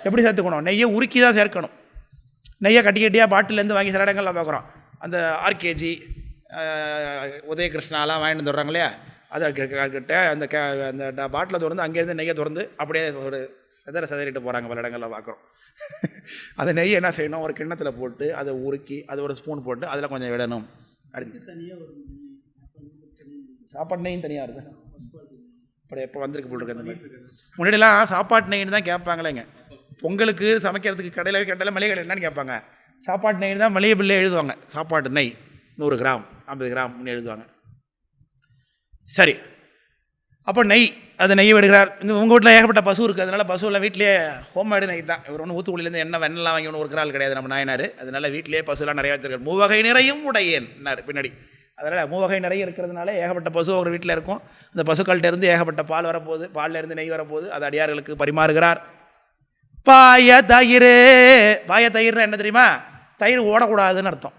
எப்படி சேர்த்துக்கணும், நெய்யை உருக்கி தான் சேர்க்கணும். நெய்யை கட்டியாக பாட்டிலேருந்து வாங்கி சில இடங்களில் பார்க்குறோம். அந்த ஆர்கேஜி உதயகிருஷ்ணாலாம் வாங்கிட்டு வந்துடுறாங்க இல்லையா, அதை கிட்ட அந்த பாட்டிலை திறந்து அங்கேருந்து நெய்யை திறந்து அப்படியே ஒரு சிதறிட்டு போகிறாங்க. பல இடங்களில் பார்க்குறோம். அந்த நெய்யை என்ன செய்யணும், ஒரு கிண்ணத்தில் போட்டு அதை உருக்கி அது ஒரு ஸ்பூன் போட்டு அதில் கொஞ்சம் விடணும். அடுத்து சாப்பாடு நெய்யும் தனியாக இருக்குது. அப்படி எப்போ வந்திருக்கு போட்டிருக்கு. அந்த மாதிரி முன்னாடிலாம் சாப்பாட்டு நெய்ன்னு தான் கேட்பாங்களேங்க. பொங்கலுக்கு சமைக்கிறதுக்கு கடையில் கேட்டாலும் மளிகை கடை என்னன்னு கேட்பாங்க. சாப்பாட்டு நெய் தான் மளிகை பில்லே எழுதுவாங்க. சாப்பாட்டு நெய் 100 கிராம் 50 கிராம்னு எழுதுவாங்க. சரி, அப்போ நெய் அது நெய் எடுக்கிறார். இந்த உங்கள் வீட்டில் ஏகப்பட்ட பசு இருக்குது. அதனால் பசுவில் வீட்டிலேயே ஹோம்மேடு நெய் தான். இவர் ஒன்று ஊத்துக்குடியிலேருந்து வெண்ணெல்லாம் வாங்கி ஒன்று ஒரு கிரால் கிடையாது நம்ம நாயனார். அதனால் வீட்டிலேயே பசுலாம் நிறையா வச்சுருக்காரு. 3 வகை நிறையும் உடையேன்னார் பின்னாடி. அதனால் 3 வகை நிறைய இருக்கிறதுனால ஏகப்பட்ட பசு ஒரு வீட்டில் இருக்கும். அந்த பசுக்கள்கிட்டேருந்து ஏகப்பட்ட பால் வரப்போகுது, பால்லேருந்து நெய் வரப்போகுது. அது அடியார்களுக்கு பரிமாறுகிறார். பாய தயிர்னா என்ன தெரியுமா, தயிர் ஓடக்கூடாதுன்னு அர்த்தம்.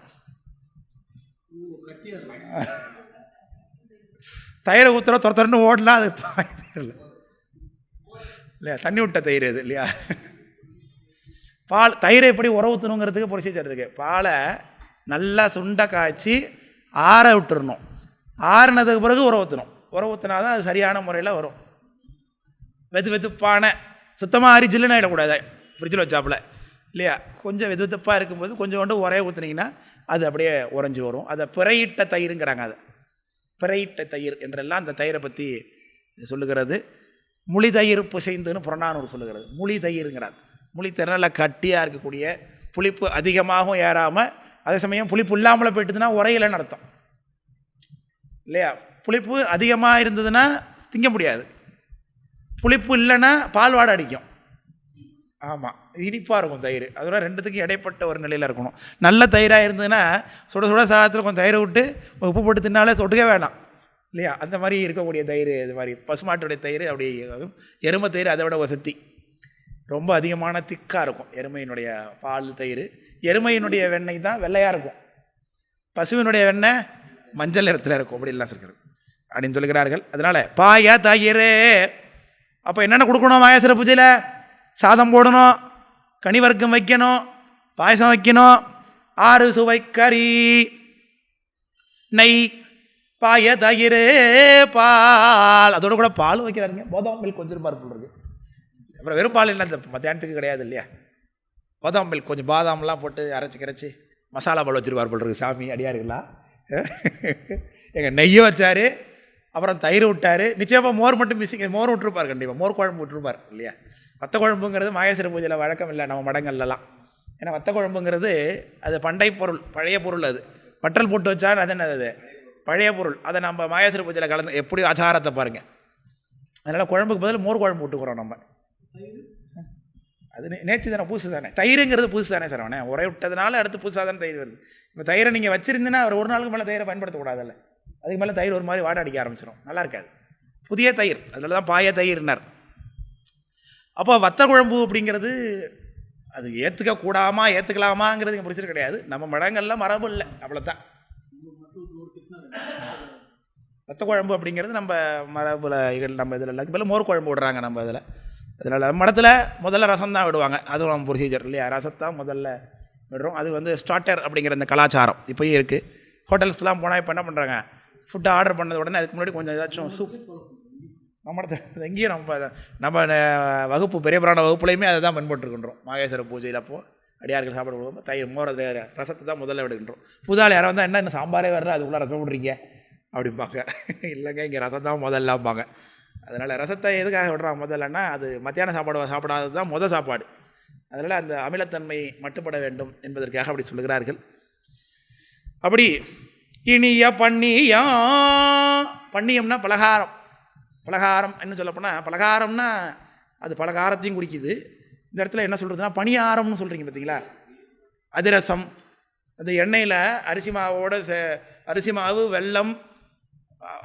தயிரை ஊற்றுற துரத்துறன்னு ஓடலாம், அது தயிர் இல்லை இல்லையா, தண்ணி விட்ட தயிர் இது இல்லையா. தயிரை எப்படி உர ஊற்றணுங்கிறதுக்கு ப்ரொசீஜர் இருக்குது. பாலை நல்லா சுண்டை காய்ச்சி ஆற விட்டுறணும். ஆறினதுக்கு பிறகு உர ஊற்றணும். உர ஊற்றினா தான் அது சரியான முறையில் வரும். வெதுப்பான சுத்தமாக ஆறி ஜில்லுன்னு ஆகிடக்கூடாது ஃப்ரிட்ஜில் வச்சாப்புல இல்லையா. கொஞ்சம் வெதுப்பாக இருக்கும்போது கொஞ்சோண்டு உரைய ஊற்றுனீங்கன்னா அது அப்படியே உறைஞ்சி வரும். அதை பிறையிட்ட தயிருங்கிறாங்க. அதை பிறையிட்ட தயிர் என்றெல்லாம் அந்த தயிரை பற்றி இது சொல்லுகிறது. முளி தயிர் புசைந்துன்னு புறநானூறு சொல்லுகிறது. முளி தயிருங்கிறார். முளி தயிர் கட்டியாக இருக்கக்கூடிய, புளிப்பு அதிகமாகவும் ஏறாமல், அதே சமயம் புளிப்பு இல்லாமல் போயிட்டுதுன்னா உரையிலன்னு அர்த்தம் இல்லையா? புளிப்பு அதிகமாக இருந்ததுன்னா திங்க முடியாது, புளிப்பு இல்லைன்னா பால் வாடை அடிக்கும். ஆமாம், இனிப்பாக இருக்கும் தயிர். அதோட ரெண்டுத்துக்கும் இடைப்பட்ட ஒரு நிலையில் இருக்கணும். நல்ல தயிராக இருந்ததுன்னா சுட சுட சாதத்தில் கொஞ்சம் தயிரை விட்டு உப்பு போட்டு தின்னாலே தொட்டுக்க வேணாம் இல்லையா? அந்த மாதிரி இருக்கக்கூடிய தயிர், இது மாதிரி பசுமாட்டுடைய தயிர். அப்படி எருமை தயிர் அதை விட வசதி, ரொம்ப அதிகமான திக்காக இருக்கும் எருமையினுடைய பால் தயிர். எருமையினுடைய வெண்ணெய் தான் வெள்ளையாக இருக்கும், பசுவினுடைய வெண்ணெய் மஞ்சள் நிறத்தில் இருக்கும். அப்படிலாம் சொல்கிறது அப்படின்னு சொல்லுகிறார்கள். அதனால் பாய தயிர். அப்போ என்னென்ன கொடுக்கணும் மாயாசுர பூஜையில்? சாதம் போடணும், கனி வர்க்கம் வைக்கணும், பாயசம் வைக்கணும், 6 சுவை கறி, நெய், பாய தயிர், பால். அதோட கூட பால் வைக்கிறாருங்க. பாதாம் மில்க் கொஞ்சம் பருப்பு இருக்குது. அப்புறம் வெறும் பால் என்ன மத்தியானத்துக்கு கிடையாது இல்லையா? பாதாம் மில்க் கொஞ்சம் பாதாம்லாம் போட்டு அரைச்சி மசாலா பால் வச்சுருவார் போல் இருக்குது சாமி. அடியாருங்களா எங்கள் நெய்யை வச்சார், அப்புறம் தயிர் விட்டார். நிச்சயமாக மோர் மட்டும் மிஸ்ஸிங், மோர் விட்டுருப்பார் கண்டிப்பாக, மோர் குழம்பு விட்டுருப்பார் இல்லையா? வத்த குழம்புங்கிறது மாயேஸ்வர பூஜையில் வழக்கம் இல்லை நம்ம மடங்கள்லாம். ஏன்னா வத்த குழம்புங்கிறது அது பண்டை பொருள், பழைய பொருள். அது வற்றல் போட்டு வச்சால் அது என்னது, அது பழைய பொருள். அதை நம்ம மாயேஸ்வர பூஜையில் கலந்து எப்படி ஆச்சாரத்தை பாருங்கள். அதனால் குழம்புக்கு பதில் மோர் குழம்பு விட்டுக்கிறோம் நம்ம. அது நேற்று தானே, புதுசு தானே. தயிருங்கிறது புதுசு தானே சார். அவனே உரை விட்டதுனால அடுத்து புதுசாக தானே தயிர் வருது. இப்போ தயிரை நீங்கள் வச்சுருந்தீங்கன்னா ஒரு நாளுக்கு மேலே தயிரை பயன்படுத்தக்கூடாதுல்ல. அதுக்கு மேலே தயிர் ஒரு மாதிரி வாட அடிக்க ஆரம்பிச்சிடும், நல்லா இருக்காது. புதிய தயிர், அதில் தான் பாய தயிர்னார். அப்போ வத்த குழம்பு அப்படிங்கிறது அது ஏற்றுக்கலாமாங்கிறது இங்கே பிரச்சனை கிடையாது. நம்ம மடங்கள்லாம் மரபு இல்லை, அவ்வளோதான். வத்த குழம்பு அப்படிங்கிறது நம்ம மரபுல நம்ம இதில் எல்லாத்துக்கு மேலே மோர் குழம்பு விடுறாங்க நம்ம இதில். அதனால் மடத்தில் முதல்ல ரசம் தான் விடுவாங்க, அதுவும் நம்ம ப்ரொசீஜர் இல்லையா? ரசத்தான் முதல்ல விடுறோம். அது ஸ்டார்டர் அப்படிங்கிற இந்த கலாச்சாரம் இப்போயும் இருக்குது. ஹோட்டல்ஸ்லாம் போனால் இப்போ என்ன பண்ணுறாங்க, ஃபுட்டு ஆர்டர் பண்ணது உடனே அதுக்கு முன்னாடி கொஞ்சம் ஏதாச்சும் சூப். நம்ம எங்கேயும் நம்ம வகுப்பு பெரிய புராண வகுப்புலையுமே அதை தான் பயன்பட்டுருக்கின்றோம். மாகேஸ்வர பூஜையில் அப்போது அடியார்கள் சாப்பிட போகும்போது தயிர் மோர் ரசத்தை தான் முதல்ல விடுகின்றோம். புதால் யாராவது வந்தால் என்ன சாம்பாரே வர்ற அதுக்குள்ளே ரசம் விட்றீங்க அப்படிம்பாங்க. இல்லைங்க இங்கே ரசம் தான் முதல்லாம்பாங்க. அதனால் ரசத்தை எதுக்காக விடுறாங்க முதல்லன்னா, அது மத்தியான சாப்பாடாதது தான் சாப்பாடு. அதனால் அந்த அமிலத்தன்மை மட்டுப்பட வேண்டும் என்பதற்காக அப்படி சொல்லுகிறார்கள். அப்படி இனிய பண்ணியம்னா பலகாரம். பலகாரம் என்ன சொல்லப்போனால், பலகாரம்னா அது பலகாரத்தையும் குறிக்குது. இந்த இடத்துல என்ன சொல்கிறதுனா பணியாரம்னு சொல்கிறீங்க பார்த்தீங்களா? அதிரசம், அந்த எண்ணெயில் அரிசி மாவு, வெல்லம்,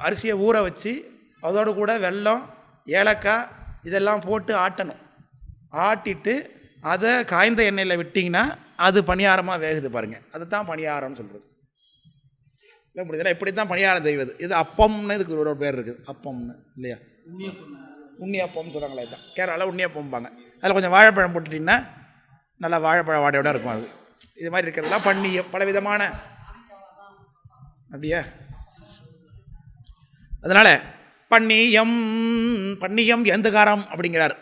அரிசியை ஊற வச்சு அதோடு கூட வெல்லம், ஏலக்காய் இதெல்லாம் போட்டு ஆட்டணும். ஆட்டிட்டு அதை காய்ந்த எண்ணெயில் விட்டிங்கன்னா அது பணியாரமாக வேகுது பாருங்கள். அதை தான் பணியாரம்னு சொல்கிறது. இல்லை முடியுதுன்னா இப்படி தான் பணியாரம் செய்வது. இது அப்பம்னு இதுக்கு ஒரு பேர் இருக்குது, அப்பம்னு இல்லையா? உண்ணியப்பம்னு சொல்கிறாங்களே, தான் கேரளாவில் உண்ணியப்பம்பாங்க. அதில் கொஞ்சம் வாழைப்பழம் போட்டுட்டிங்கன்னா நல்லா வாழைப்பழ வாடையோடு இருக்கும். அது இது மாதிரி இருக்கிறதுலாம் பண்ணியம், பல விதமான அப்படியா? அதனால் பண்ணியம் ஏந்துகாரம் அப்படிங்கிறார்.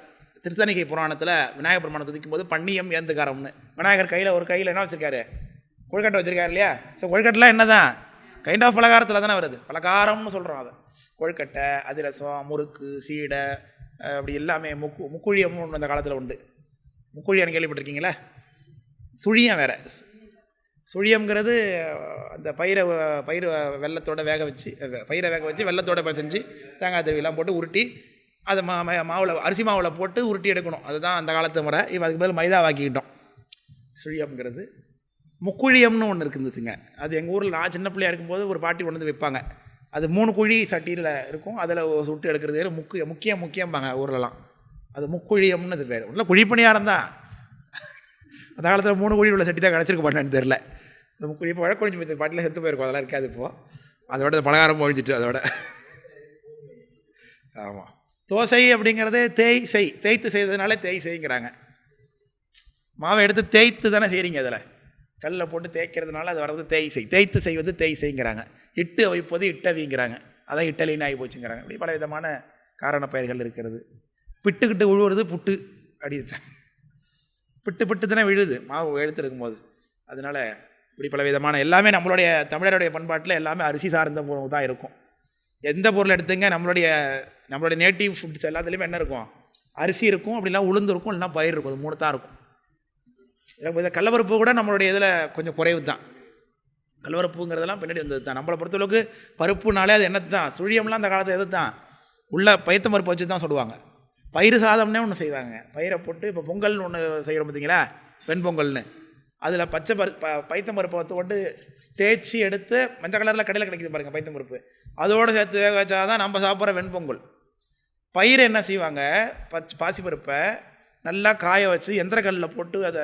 திருத்தணிகை புராணத்தில் விநாயகர் பெருமானை துதிக்கும் போது பண்ணியம் ஏந்துகாரம்னு. விநாயகர் ஒரு கையில் என்ன வச்சுருக்காரு, கொழுக்கட்டை வச்சுருக்காரு இல்லையா? ஸோ கொழுக்கட்டெலாம் என்ன தான் கைண்ட் ஆஃப் பலகாரத்தில் தானே வருது, பலகாரம்னு சொல்கிறோம். அதை கொழுக்கட்டை, அதிரசம், முறுக்கு, சீடை, அப்படி எல்லாமே. முக்குழியம்னு ஒன்று அந்த காலத்தில் உண்டு. முக்குழியன்னு கேள்விப்பட்டிருக்கீங்களா? சுழியம் வேறு. சுழியம்ங்கிறது அந்த பயிரை வெள்ளத்தோடு வேக வச்சு வெள்ளத்தோடு செஞ்சு தேங்காய் திருவிலாம் போட்டு உருட்டி அதை மாவில், அரிசி மாவில் போட்டு உருட்டி எடுக்கணும். அதுதான் அந்த காலத்து முறை. இப்போ அதுக்கு பதில் மைதா வாக்கிக்கிட்டோம். சுழியம்ங்கிறது. முக்குழியம்னு ஒன்று இருக்குதுங்க. அது எங்கள் ஊரில் நான் சின்ன பிள்ளையாக இருக்கும்போது ஒரு பாட்டி கொண்டு வந்து வைப்பாங்க. அது 3 குழி சட்டியில் இருக்கும், அதில் சுட்டு எடுக்கிறது முக்கியம்பாங்க ஊர்லலாம். அது முக்குழியம்னு அது பேர். உள்ள குழிப்பணியாரம் தான். அந்த காலத்தில் 3 குழி உள்ள சட்டி தான் கிடச்சிருக்க மாட்டேன்னு தெரில. அந்த முக்குழி இப்போ வழக்கொழிஞ்சு போய் பாட்டில் செத்து போயிருக்கும், அதெல்லாம் இருக்காது இப்போது. அதோட பலகாரம் ஒழிஞ்சிட்டு அதோட. ஆமாம். தோசை அப்படிங்கிறதே தேய்த்து செய்ததுனால செய்ங்கிறாங்க. மாவை எடுத்து தேய்த்து தானே செய்கிறீங்க. அதில் கல்லில் போட்டு தேய்க்கிறதுனால அது வர்றது தேய்த்து செய்வது செய்ங்கிறாங்க. இட்டு வைப்பது இட்டவிங்கிறாங்க. அதான் இட்டலின்னு ஆகி போச்சுங்கிறாங்க. இப்படி பல விதமான காரண பெயர்கள் இருக்கிறது. பிட்டுக்கிட்டு விழுவுறது புட்டு அடி பிட்டு தானே விழுது மாவு எடுத்துருக்கும் போது. அதனால் இப்படி பல விதமான எல்லாமே நம்மளுடைய தமிழருடைய பண்பாட்டில் எல்லாமே அரிசி சார்ந்த தான் இருக்கும். எந்த பொருள் எடுத்துங்க, நம்மளுடைய நம்மளுடைய நேட்டிவ் ஃபுட்ஸ் எல்லாத்துலேயுமே என்ன இருக்கும்? அரிசி இருக்கும், அப்படின்னா உளுந்து இருக்கும், இல்லைனா பயிர் இருக்கும். அது 3 தான் இருக்கும். இதை கடலப்பருப்பு கூட நம்மளுடைய இதில் கொஞ்சம் குறைவு தான். கடலப்பருப்புங்கிறதெல்லாம் பின்னாடி வந்தது தான். நம்மளை பொறுத்தளவுக்கு பருப்புனாலே அது என்ன தான், சுழியம்லாம் அந்த காலத்தில் எது தான் உள்ள பைத்தம் பருப்பு வச்சு தான் சொல்லுவாங்க. பயிர் சாதம்னே ஒன்று செய்வாங்க. பயிரை போட்டு இப்போ பொங்கல்னு ஒன்று செய்கிறோம் பார்த்தீங்களா, வெண்பொங்கல்னு. அதில் பச்சை பைத்தம் பருப்பை போட்டு தேய்ச்சி எடுத்து மஞ்சள் கலரில் கடையில் கிடைக்குது பாருங்கள் பைத்தம் பருப்பு, அதோடு சேர்த்து வேக வச்சா தான் நம்ம சாப்பிட்ற வெண்பொங்கல். பயிர் என்ன செய்வாங்க, பாசிப்பருப்பை நல்லா காய வச்சு எந்திரக்கல்லில் போட்டு அதை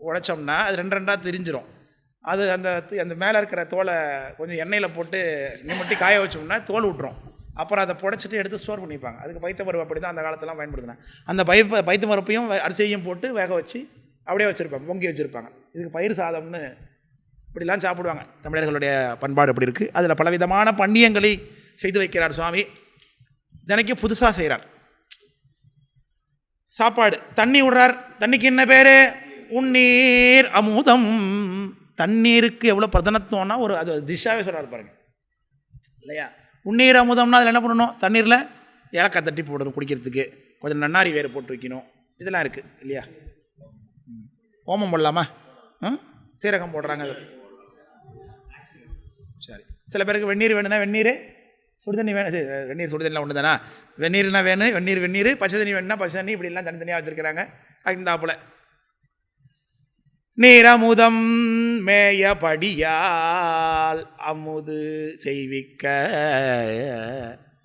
உடைச்சோம்னா அது 2 திரிஞ்சிரும். அது அந்த மேலே இருக்கிற தோலை கொஞ்சம் எண்ணெயில் போட்டு நிமிட்டி காய வச்சோம்னா தோல் விட்டுரும். அப்புறம் அதை புடைச்சிட்டு எடுத்து ஸ்டோர் பண்ணிப்பாங்க. அதுக்கு பைத்த பருப்பு அப்படி தான் அந்த காலத்திலாம் பயன்படுத்தினாங்க. அந்த பைத்த பருப்பையும் அரிசியையும் போட்டு வேக வச்சு அப்படியே வச்சுருப்பாங்க, பொங்கி வச்சுருப்பாங்க. இதுக்கு பயிர் சாதம்னு இப்படிலாம் சாப்பிடுவாங்க. தமிழர்களுடைய பண்பாடு அப்படி இருக்குது. அதில் பலவிதமான பண்டியங்களை செய்து வைக்கிறார் சுவாமி. தினைக்கும் புதுசாக செய்கிறார். சாப்பாடு தண்ணி விடுறார். தண்ணிக்கு என்ன பேர்? உன்னீர் அமுதம். தண்ணீருக்கு எவ்வளோ பிரதனத்துவம்னா ஒரு அது திஷாவே சொல்கிறார் பாருங்க இல்லையா. உன்னீர் அமுதம்னா அதில் என்ன பண்ணணும்? தண்ணீரில் ஏலக்காய் தட்டி போடணும் குடிக்கிறதுக்கு, கொஞ்சம் நன்னாரி வேறு போட்டு வைக்கணும், இதெல்லாம் இருக்குது இல்லையா. ஓமம் போடலாமா? சீரகம் போடுறாங்க அது. சரி, சில பேருக்கு வெந்நீர் வேணும்னா வெந்நீர், சுடுதண்ணி வேணும். வெந்நீர் சுடுதண்ணிலாம் ஒன்று தானே. வெந்நீர்னா வேணும், வெந்நீர். பச்சை தண்ணி வேணும்னா பச்சை தண்ணி. இப்படிலாம் தனித்தனியாக வச்சுருக்கிறாங்க. அதுந்தாப்புல நீரமுதம் மேயபடியால் அமுது செய்விக்க.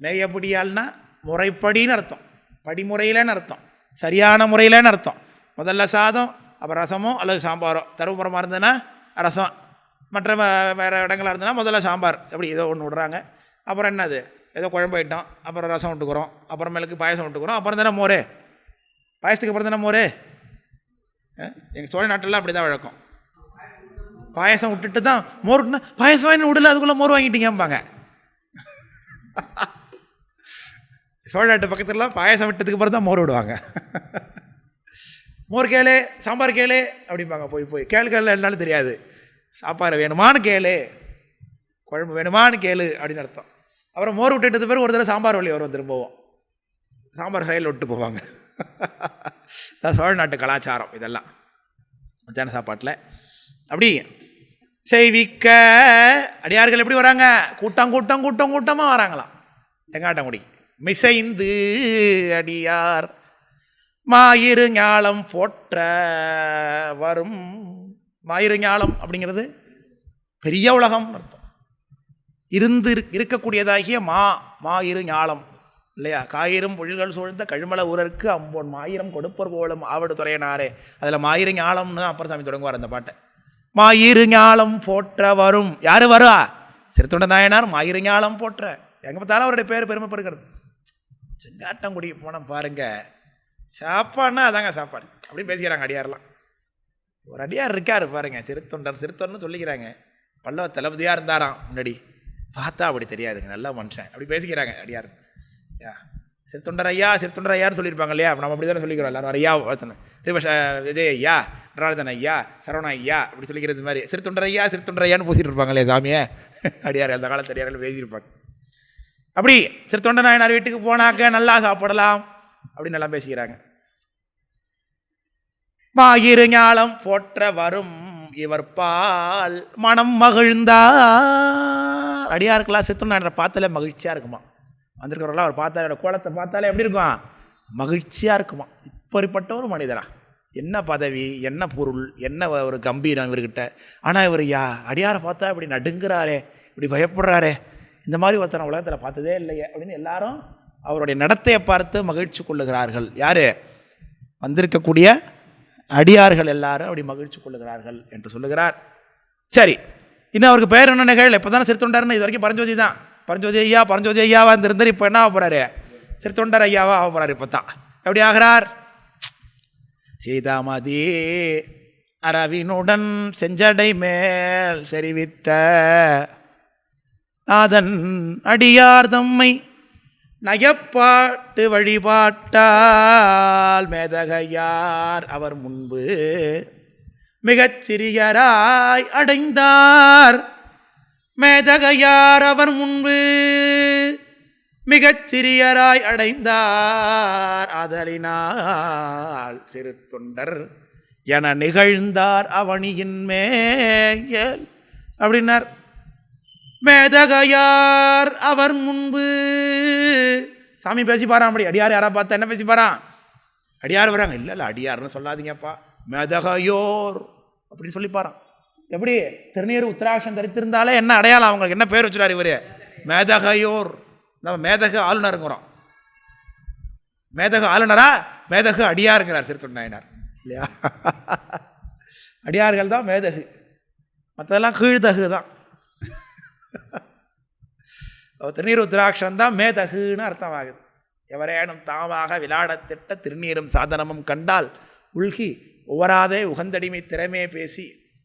மேயபடியால்னா முறைப்படின்னு அர்த்தம், படிமுறையிலன்னு அர்த்தம், சரியான முறையிலன்னு அர்த்தம். முதல்ல சாதம், அப்புறம் ரசமோ அல்லது சாம்பாரோ. தருமபுரமாக இருந்ததுன்னா ரசம், மற்ற வேறு இடங்களாக இருந்ததுன்னா முதல்ல சாம்பார், எப்படி ஏதோ ஒன்று விடுறாங்க. அப்புறம் என்னது, ஏதோ குழம்பு ஐட்டம், அப்புறம் ரசம் விட்டுக்கிறோம், அப்புறமேலுக்கு பாயசம் விட்டுக்கிறோம், அப்புறம் தானே மோர். பாயசத்துக்கு அப்புறம் தானே மோர். எங்கள் சோழ நாட்டிலலாம் அப்படி தான் வழக்கம். பாயசம் விட்டுட்டு தான் மோர் விட்டுனா, பாயசம் வாங்கி விடல அதுக்குள்ளே மோர் வாங்கிட்டீங்கம்பாங்க. சோழ நாட்டு பக்கத்துலலாம் பாயசம் விட்டதுக்கு அப்புறம் தான் மோர் விடுவாங்க. மோர் கேளு, சாம்பார் கேளு அப்படிம்பாங்க. போய் கேளு என்னாலும் தெரியாது. சாப்பாடு வேணுமான்னு கேளு, குழம்பு வேணுமான்னு கேளு அப்படின்னு அர்த்தம். அப்புறம் மோர் விட்டுட்டது பேர் ஒரு தடவை சாம்பார் வழி வரும், திரும்பவும் சாம்பார் சைடில் விட்டு போவாங்க. சோழ நாட்டு கலாச்சாரம் இதெல்லாம். மத்தியான சாப்பாட்டில் அப்படி செய்விக்க அடியார்கள் எப்படி வராங்க? கூட்டமாக வராங்களாம். செங்காட்டங்குடி மிசைந்து அடியார் மாயிரு ஞாலம் போற்ற வரும். மாயிரு ஞாலம் அப்படிங்கிறது பெரிய உலகம் அர்த்தம். இருக்கக்கூடியதாகிய மாயிரு ஞாலம் இல்லையா. காயிரும் பொழில்கள் சூழ்ந்த கழுமல ஊரருக்கு அம்போன் மாயிரம் கொடுப்பர் போலும் ஆவடு துறையனாரே. அதில் மாயிரு ஞாலம்னு அப்பர் சாமி தொடங்குவார் அந்த பாட்டை. மாயிரு ஞாலம் போற்ற வரும். யார் வருவா? சிறுத்தொண்ட நாயனார் மாயிரு ஞாலம் போற்ற. எங்கே பார்த்தாலும் அவருடைய பேர் பெருமைப்படுகிறது. செங்காட்டங்குடி போனால் பாருங்க, சாப்பாடுனா அதாங்க சாப்பாடு அப்படின்னு பேசிக்கிறாங்க அடியாரெலாம். ஒரு அடியார் இருக்கார் பாருங்க, சிறுத்தொண்டர்னு சொல்லிக்கிறாங்க. பல்லவ தளபதியாக இருந்தாராம் முன்னாடி, பார்த்தா அப்படி தெரியாதுங்க, நல்ல மனுஷன் அப்படி பேசிக்கிறாங்க அடியார். சிறுத்தொண்டர் ஐயான்னு சொல்லியிருப்பாங்க இல்லையா. நம்ம அப்படி தானே சொல்லிக்கிறோம் எல்லாரும். ஐயா விஜய் ஐயா, நடராஜன் ஐயா, சரவணா ஐயா அப்படி சொல்லிக்கிறது மாதிரி சிறுத்தொண்டர் ஐயான்னு பூசிட்டு இருப்பாங்க இல்லையா சாமியை. அடியார் அந்த காலத்து அடியார்கள் பேசியிருப்பாங்க. அப்படி சிறுத்தொண்ட நாயனார் வீட்டுக்கு போனாக்க நல்லா சாப்பிடலாம் அப்படின்னு நல்லா பேசிக்கிறாங்க. மாயிரு ஞாலம் போற்ற வரும் இவர் பால் மனம் மகிழ்ந்தார். அடியாருக்கெல்லாம் சிறுத்தொண்ட நாயனார் பார்த்தாலே மகிழ்ச்சியாக இருக்குமா. வந்திருக்கிறவரெல்லாம் அவர் பார்த்தாலே, கோலத்தை பார்த்தாலே எப்படி இருக்கும்? மகிழ்ச்சியாக இருக்குமா. இப்படிப்பட்ட ஒரு மனிதரா, என்ன பதவி, என்ன பொருள், என்ன ஒரு கம்பீரம் இவர்கிட்ட. ஆனால் இவர் அடியாரை பார்த்தா இப்படி நடுங்கிறாரே, இப்படி பயப்படுறாரே, இந்த மாதிரி ஒருத்தனை உலகத்தில் பார்த்ததே இல்லையே அப்படின்னு எல்லாரும் அவருடைய நடத்தையை பார்த்து மகிழ்ச்சி கொள்ளுகிறார்கள். யார்? வந்திருக்கக்கூடிய அடியார்கள் எல்லாரும் அப்படி மகிழ்ச்சி கொள்ளுகிறார்கள் என்று சொல்லுகிறார். சரி, இன்னும் அவருக்கு பேர் என்ன நிகழ்? இப்போ தானே சிறுத்தொண்டர்னு இது வரைக்கும் பரஞ்சோதி தான். பரஞ்சோதி ஐயாவா இருந்திருந்தார். இப்போ என்ன ஆக போகிறாரு? சிறுத்தொண்டர் ஐயாவா ஆக போகிறார். இப்போ தான் எப்படி ஆகிறார்? சீதாமதி அரவினுடன் செஞ்சடை மேல் செறிவித்த நாதன் அடியார் தம்மை நயப்பாட்டு வழிபாட்டால் மேதகையார் அவர் முன்பு மிகச் சிறியராய் அடைந்தார். மேதகையார் அவர் முன்பு மிகச் சிறியராய் அடைந்தார். ஆதலினால் சிறு தொண்டர் என நிகழ்ந்தார் அவனியின் மேல் அப்படின்னார். மேதகையார் அவர் முன்பு சாமி பேசிப்பாரான். அப்படி அடியார் யாரா பார்த்தா என்ன பேசிப்பாரான்? அடியார் வராங்க. இல்லை அடியார்னு சொல்லாதீங்கப்பா, மேதகையோர் அப்படின்னு சொல்லிப்பாரான். எப்படி திருநீர் உத்தராட்சம் தரித்திருந்தாலே என்ன அடையாளம்? அவங்களுக்கு என்ன பேர் வச்சுறாரு இவர்? மேதகையோர். நம்ம மேதகு ஆளுநருங்கிறோம். மேதகு ஆளுநரா? மேதகு அடியாருங்கிறார் திருத்தொண்டாயினார் இல்லையா? அடியார்கள் தான் மேதகு, மற்றதெல்லாம் கீழ்தகு தான். திருநீர் உத்தராட்சம் தான் மேதகுன்னு அர்த்தமாகுது. எவரேனும் தாமாக விளையாடத்திட்ட திருநீரும் சாதனமும் கண்டால் உள்கி ஒவ்வொராதே உகந்தடிமை திறமே பேசி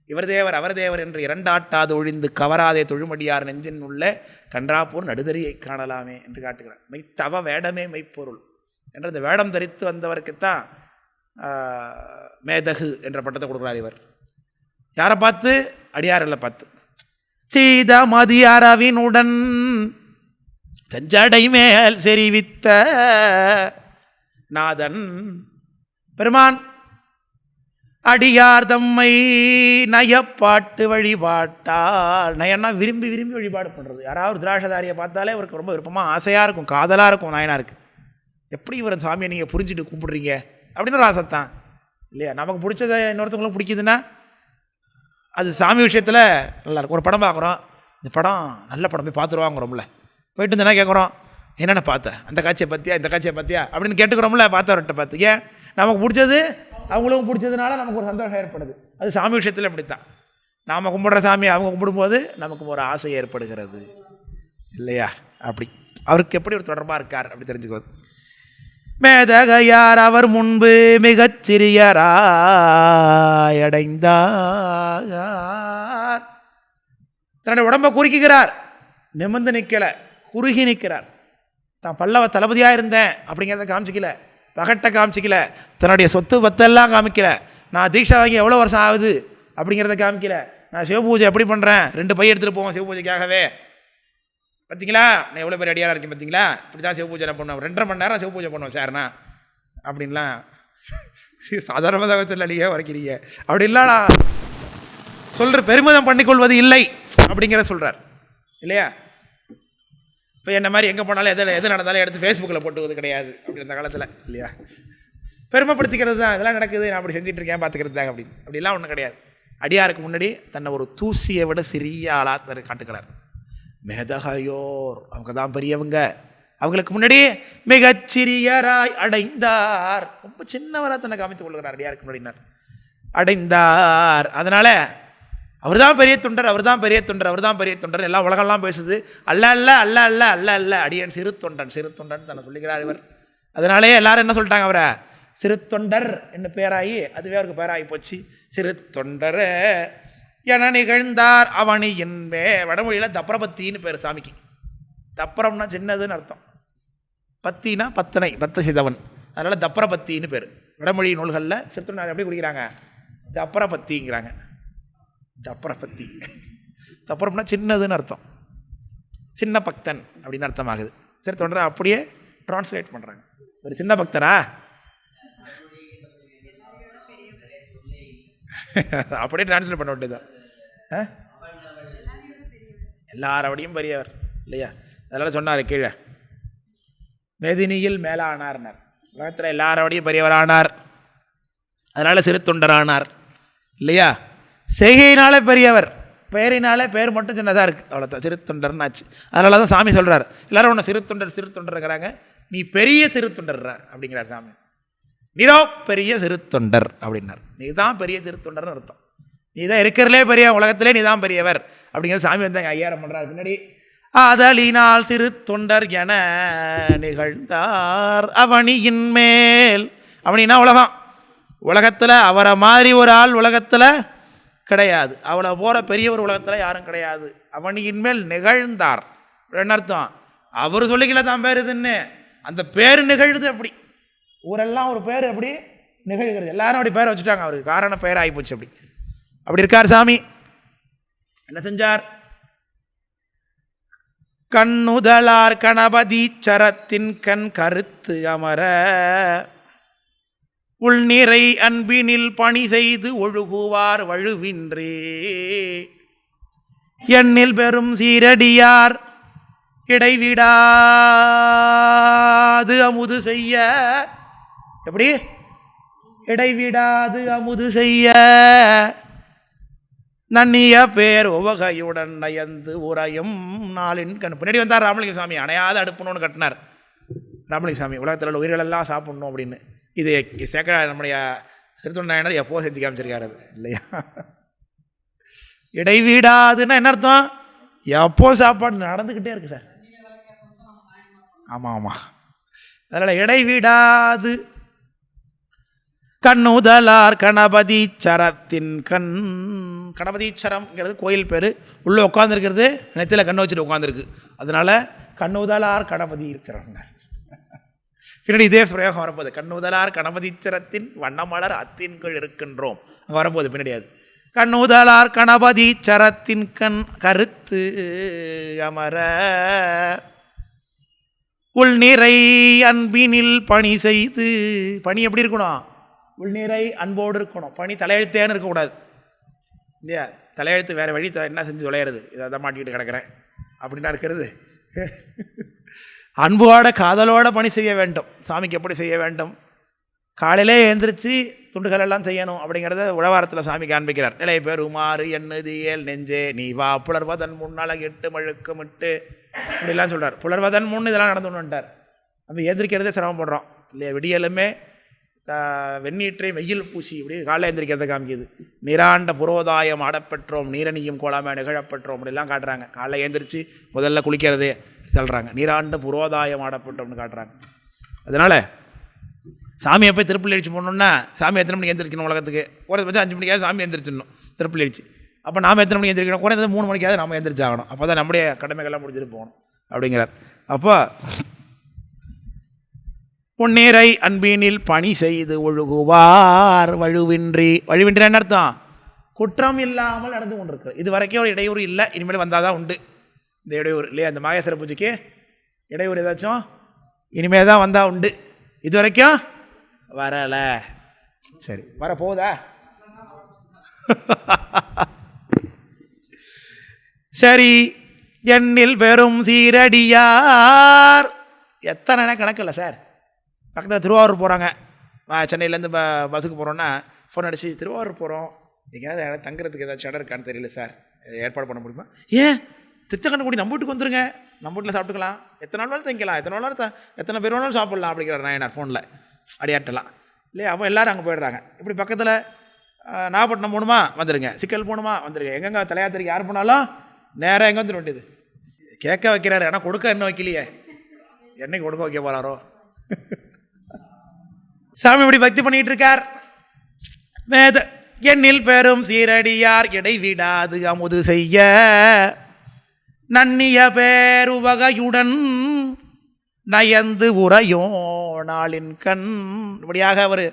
இவர் தேவர் அவர் தேவர் என்று இரண்டாட்டாது ஒழிந்து கவராதே தொழுமடியார் நெஞ்சின் உள்ள கன்றாப்பூர் நடுதறியை காணலாமே என்று காட்டுகிறார். மெய்த்தவ வேடமே மெய்ப்பொருள் என்ற இந்த வேடம் தரித்து வந்தவருக்குத்தான் மேதகு என்ற பட்டத்தை கொடுக்குறார் இவர். யாரை பார்த்து? அடியார்களை பார்த்து. சீத மதியரவினுடன் தஞ்சடை மேல் செறிவித்த நாதன் பெருமான் அடியார் தம்மை நயப்பாட்டு வழிபாட்டால். நயன்னா விரும்பி விரும்பி வழிபாடு பண்ணுறது. யாராவது திராட்சதாரியை பார்த்தாலே அவருக்கு ரொம்ப விருப்பமாக ஆசையாக இருக்கும், காதலாக இருக்கும் நாயனாருக்கு. எப்படி இவர் சாமியை நீங்கள் புரிஞ்சுட்டு கும்பிட்றீங்க அப்படின்னு ஒரு ஆசைத்தான் இல்லையா? நமக்கு பிடிச்சதை இன்னொருத்தவங்களுக்கு பிடிக்குதுன்னா அது சாமி விஷயத்தில் நல்லாயிருக்கும். ஒரு படம் பார்க்குறோம், இந்த படம் நல்ல படம் போய் பார்த்துருவாங்கிறோம்ல. போயிட்டு இருந்தேன்னா கேட்குறோம், என்னென்ன பார்த்தேன், அந்த காட்சியை பார்த்தியா இந்த காட்சியை பார்த்தியா அப்படின்னு கேட்டுக்கிறோம்ல. பார்த்தவர்கிட்ட பார்த்து ஏன் நமக்கு பிடிச்சது அவங்களுக்கும் பிடிச்சதுனால நமக்கு ஒரு சந்தோஷம் ஏற்படுது. அது சாமி விஷயத்தில் இப்படித்தான். நாம் கும்பிட்ற சாமி அவங்க கும்பிடும்போது நமக்கு ஒரு ஆசை ஏற்படுகிறது இல்லையா? அப்படி அவருக்கு எப்படி ஒரு தொடர்பாக இருக்கார் அப்படி தெரிஞ்சுக்குவது. மேதகையார் அவர் முன்பு மிகச் சிறியராய் அடைந்தார். தன்னுடைய உடம்பை குறுக்கிக்கிறார், நிமிர்ந்து நிற்கலை, குறுகி நிற்கிறார். தான் பல்லவ தளபதியாக இருந்தேன் அப்படிங்கிறத காமிச்சிக்கல, பகட்டை காமிச்சிக்கல, தன்னுடைய சொத்து பத்தெல்லாம் காமிக்கல, நான் தீட்சை வாங்கி எவ்வளோ வருஷம் ஆகுது அப்படிங்கிறத காமிக்கல, நான் சிவபூஜை எப்படி பண்ணுறேன், 2 பை எடுத்துகிட்டு போவோம் சிவபூஜைக்காகவே, பார்த்தீங்களா நான் எவ்வளோ பேர் அடியாராக இருக்கேன் பார்த்தீங்களா, இப்படி தான் சிவபூஜை நான் பண்ணுவேன், 2.5 மணி நேரம் சிவபூஜை பண்ணுவேன் சார்ண்ணா அப்படின்லாம் சாதாரணமாக சொல்லலையே வரைக்கிறீங்க அப்படின்லாம் நான் சொல்கிற பெருமிதம் பண்ணிக்கொள்வது இல்லை அப்படிங்கிற சொல்கிறார் இல்லையா? இப்போ என்ன மாதிரி எங்கே போனாலும் எது நடந்தாலும் எடுத்து ஃபேஸ்புக்கில் போட்டுவது கிடையாது அப்படி அந்த காலத்தில் இல்லையா? பெருமைப்படுத்திக்கிறது தான் இதெல்லாம் நடக்குது, நான் அப்படி செஞ்சுட்டு இருக்கேன் பார்த்துக்கிறது தான் அப்படிலாம் ஒன்றும் கிடையாது. அடியாருக்கு முன்னாடி தன்னை ஒரு தூசியை விட சிறிய ஆளாக காட்டுக்கிறார். மேதகையோர் அவங்க தான் பெரியவங்க, அவங்களுக்கு முன்னாடி மிகச்சிறியராய் அடைந்தார். ரொம்ப சின்னவராக தன்னை காமித்துக் கொள்கிறார் அடியாருக்கு முன்னாடினார். அடைந்தார், அதனால் அவர் தான் பெரிய தொண்டர், அவர் தான் பெரிய தொண்டர், அவர் தான் பெரிய தொண்டர் எல்லாம் உலகெல்லாம் பேசுது. அல்ல அல்ல அல்ல அல்ல அல்ல அல்ல அடியன் சிறு தொண்டன் சிறு தொண்டன் தன்னை சொல்லிக்கிறார் இவர். அதனாலே எல்லாரும் என்ன சொல்லிட்டாங்க, அவரை சிறு தொண்டர் என்ன பேராகி அதுவே அவருக்கு பேராகி போச்சு. சிறு தொண்டர் என நிகழ்ந்தார் அவனியின் வடமொழியில் தப்பரபத்தின்னு பேர் சாமிக்கு. தப்பரம்னா சின்னதுன்னு அர்த்தம், பத்தினா பத்தனை பத்த சிதவன், அதனால் தப்பரபத்தின்னு பேர். வடமொழி நூல்களில் சிறுத்தொண்டர் எப்படி குறிக்கிறாங்க, தப்பரபத்திங்கிறாங்க. தப்பரபத்தி தப்பரம்னா சின்னதுன்னு அர்த்தம், சின்ன பக்தன் அப்படின்னு அர்த்தமாகுது. சரி தொண்டரை அப்படியே டிரான்ஸ்லேட் பண்ணுறாங்க. ஒரு சின்ன பக்தரா அப்படியே டிரான்ஸ்லேட் பண்ண வேண்டியதுதான். எல்லாரோடையும் பெரியவர் இல்லையா? அதெல்லாம் சொன்னார் கீழே, மேதினியில் மேலானார்னார். உலகத்தில் எல்லாரோடையும் பெரியவரானார், அதனால் சிறு தொண்டரானார் இல்லையா? செய்கையினாலே பெரியவர், பெயரினாலே பெயர் மட்டும் சின்னதாக இருக்குது, அவ்வளோதான் சிறு தொண்டர்னு ஆச்சு. அதனால தான் சாமி சொல்கிறார், எல்லோரும் ஒன்று சிறு தொண்டர் சிறு தொண்டர்ங்கிறாங்க, நீ பெரிய சிறு தொண்டர்ற அப்படிங்கிறார் சாமி. நீதான் பெரிய சிறு தொண்டர் அப்படின்னார். நீ தான் பெரிய சிறு தொண்டர்னு அர்த்தம், நீ தான் இருக்கிறதுலே பெரிய, உலகத்திலே நீ தான் பெரியவர் அப்படிங்கிற சாமி வந்து அங்கே ஐயாயிரம் பண்ணுறாரு பின்னாடி. ஆதலினால் சிறு தொண்டர் என நிகழ்ந்தார் அவனியின் மேல். அவனின்னா உலகம், உலகத்தில் அவரை மாதிரி ஒரு ஆள் உலகத்தில் கிடையாது, அவளை போகிற பெரிய ஒரு உலகத்தில் யாரும் கிடையாது. அவனியின் மேல் நிகழ்ந்தார் என்ன அர்த்தம், அவர் சொல்லிக்கல தான் பேர் இதுன்னு, அந்த பேர் நிகழ்து. அப்படி ஊரெல்லாம் ஒரு பேர் அப்படி நிகழ்கிறது, எல்லாரும் அப்படி பேரை வச்சுட்டாங்க, அவருக்கு காரண பெயர் ஆகிப்போச்சு. அப்படி அப்படி இருக்கார் சாமி. என்ன செஞ்சார், கண்ணுதலார் கணபதீச்சரத்தின் கண் கருத்து அமர உள்நிறை அன்பினில் பணி செய்து ஒழுகுவார் வழுவின்றே எண்ணில் பெரும் சீரடியார் இடைவிடாது அமுது செய்ய. எப்படி? இடைவிடாது அமுது செய்ய நன்னிய பேர் உவகையுடன் நயந்து உரையும் நாளின் கண். பின்னாடி வந்தார் ராமலிங்க சாமி. அணையாத அடுப்புன்னு கட்டினார் ராமலிங்க சாமி. உலகத்தில் உள்ள உயிர்களெல்லாம் சாப்பிடணும் அப்படின்னு. இது சேக்கடா நம்முடைய திருத்தொண்ட நாயனர் எப்போ செஞ்சு காமிச்சிருக்காரு அது இல்லையா? இடைவிடாதுன்னா என்ன அர்த்தம்? எப்போ சாப்பாடு நடந்துக்கிட்டே இருக்கு சார். ஆமாம் ஆமாம். அதனால் இடைவிடாது. கண்ணுதலார் கணபதீச்சரத்தின் கண். கணபதீச்சரம்ங்கிறது கோயில் பேர். உள்ளே உட்காந்துருக்கிறது நெத்தியில் கண்ணை வச்சுட்டு உட்காந்துருக்கு. அதனால் கண்ணுதலார் கணபதீச்சரம். பின்னாடி இதே பிரயோகம் வரப்போகுது. கண்ணுதலார் கணபதீச்சரத்தின் வண்ணமலர் அத்தின்கள் இருக்கின்றோம். அங்கே வரப்போகுது பின்னாடி. அது கண்ணுதலார் கணபதீச்சரத்தின் கண் கருத்து அமர உள்நிறை அன்பினில் பணி செய்து. பணி எப்படி இருக்கணும்? உள்நிறை அன்போடு இருக்கணும். பணி தலையெழுத்தேன்னு இருக்கக்கூடாது இல்லையா? தலையெழுத்து வேறு வழி என்ன செஞ்சு தொலைகிறது, இதை தான் மாட்டிக்கிட்டு கிடக்கிறேன் அப்படின்னா இருக்கிறது. அன்போட காதலோட பணி செய்ய வேண்டும். சாமிக்கு எப்படி செய்ய வேண்டும்? காலையிலே எழுந்திரிச்சு துண்டுகள் எல்லாம் செய்யணும் அப்படிங்கிறத உழவாரத்தில் சாமி காண்பிக்கிறார். நிலை பெருமாறு எண்ணுதியல் நெஞ்சே நீ வா புலர்வதன் முன்னழகு எட்டு மழுக்கமிட்டு இப்படிலாம் சொல்கிறார். புலர்வதன் முன் இதெல்லாம் நடந்துன்னுட்டார். நம்ம எந்திரிக்கிறதே சிரமப்படுறோம் இல்லையா? விடியலுமே வெந்நீற்றை வெயில் பூசி இப்படி காலையில் எழுந்திரிக்கிறத காமிக்குது. நீராண்ட புரோதாயம் ஆடப்பெற்றோம் நீரணியும் கோலாமை நிகழப்பெற்றோம் அப்படிலாம் காட்டுறாங்க. காலையில் எழுந்திரிச்சு முதல்ல குளிக்கிறதே சொல்கிறாங்க. நீராண்ட புரோதாயம் ஆடப்பட்டோம்னு காட்டுறாங்க. அதனால் சாமியை போய் திருப்பள்ளி அடிச்சு போடணுன்னா சாமி எத்தனை மணிக்கு எழுந்திரிக்கணும்? உலகத்துக்கு குறைந்தபட்சம் 5 மணிக்காவது சாமி எழுந்திரிச்சிடணும் திருப்பள்ளி அடிச்சு. அப்போ நாம் எத்தனை மணிக்கு எழுந்திரிக்கணும்? குறைந்தது 3 மணிக்காவது நாம் எழுந்திரிச்சாகணும். அப்போ தான் நம்முடைய கடமைகள்லாம் முடிஞ்சுட்டு போகணும் அப்படிங்கிறார். அப்போ பொன்னீரை அன்பினில் பணி செய்து ஒழுகுவார் வழுவின்றி. வழுவின்றி என்ன அர்த்தம்? குற்றம் இல்லாமல் நடந்து கொண்டிருக்கு. இது வரைக்கும் ஒரு இடையூறு இல்லை. இனிமேல் வந்தால் தான் உண்டு இந்த இடையூறு இல்லையா? இந்த மாகேஸ்வர பூஜைக்கு இடையூறு ஏதாச்சும் இனிமேல் தான் வந்தால் உண்டு. இது வரைக்கும் வரலை. சரி, வர போகுதா? சரி. எண்ணில் பெரும் சீரடியார். எத்தனை கணக்கு இல்லை சார். பக்கத்தில் திருவாரூர் போகிறாங்க. சென்னையிலேருந்து பஸ்ஸுக்கு போகிறோன்னா ஃபோன் அடிச்சு திருவாரூர் போகிறோம், எங்கேயாவது தங்குறதுக்கு ஏதாச்சும் இடம் இருக்கான்னு தெரியல சார், ஏற்பாடு பண்ண முடியுமா? ஏன் திருச்செங்கோடு நம்ம வீட்டுக்கு வந்துருங்க, நம்ம வீட்டில் சாப்பிட்டுக்கலாம், எத்தனை நாள் தங்கிக்கலாம், எத்தனை நாள் எத்தனை பேர் வேணாலும் சாப்பிட்லாம் அப்படிங்கிறார் நாயனார் ஃபோனில் அடியாட்டலாம் இல்லையா? அப்போ எல்லோரும் அங்கே போயிடுறாங்க. இப்படி பக்கத்தில் நாகப்பட்டினம் போகணுமா வந்துடுங்க, சிக்கல் போகணுமா வந்துடுங்க, எங்கெங்க தலையாத்திரிக்கு யார் போனாலும் நேராக எங்கே வந்துட வேண்டியது. கேட்க வைக்கிறாரு, ஆனால் கொடுக்க என்ன வைக்கலையே, என்னைக்கு கொடுக்க வைக்க போகிறாரோ. சாமி இப்படி பக்தி பண்ணிகிட்டு இருக்கார். வேத எண்ணில் பெரும் சீரடியார் இடைவிடாது அமுது செய்ய நன்னிய பேருவகையுடன் நயந்து உரையோ நாளின் கண். இப்படியாக அவர்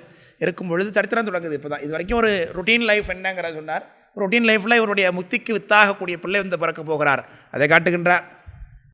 இருக்கும் பொழுது சரித்திரம் தொடங்குது. இப்போ தான் இது வரைக்கும் ஒரு ரொட்டீன் லைஃப் என்னங்கிற சொன்னார். ரொட்டீன் லைஃப்பில் இவருடைய முக்திக்கு வித்தாகக்கூடிய பிள்ளை வந்து பிறக்க போகிறார், அதை காட்டுகின்றார்.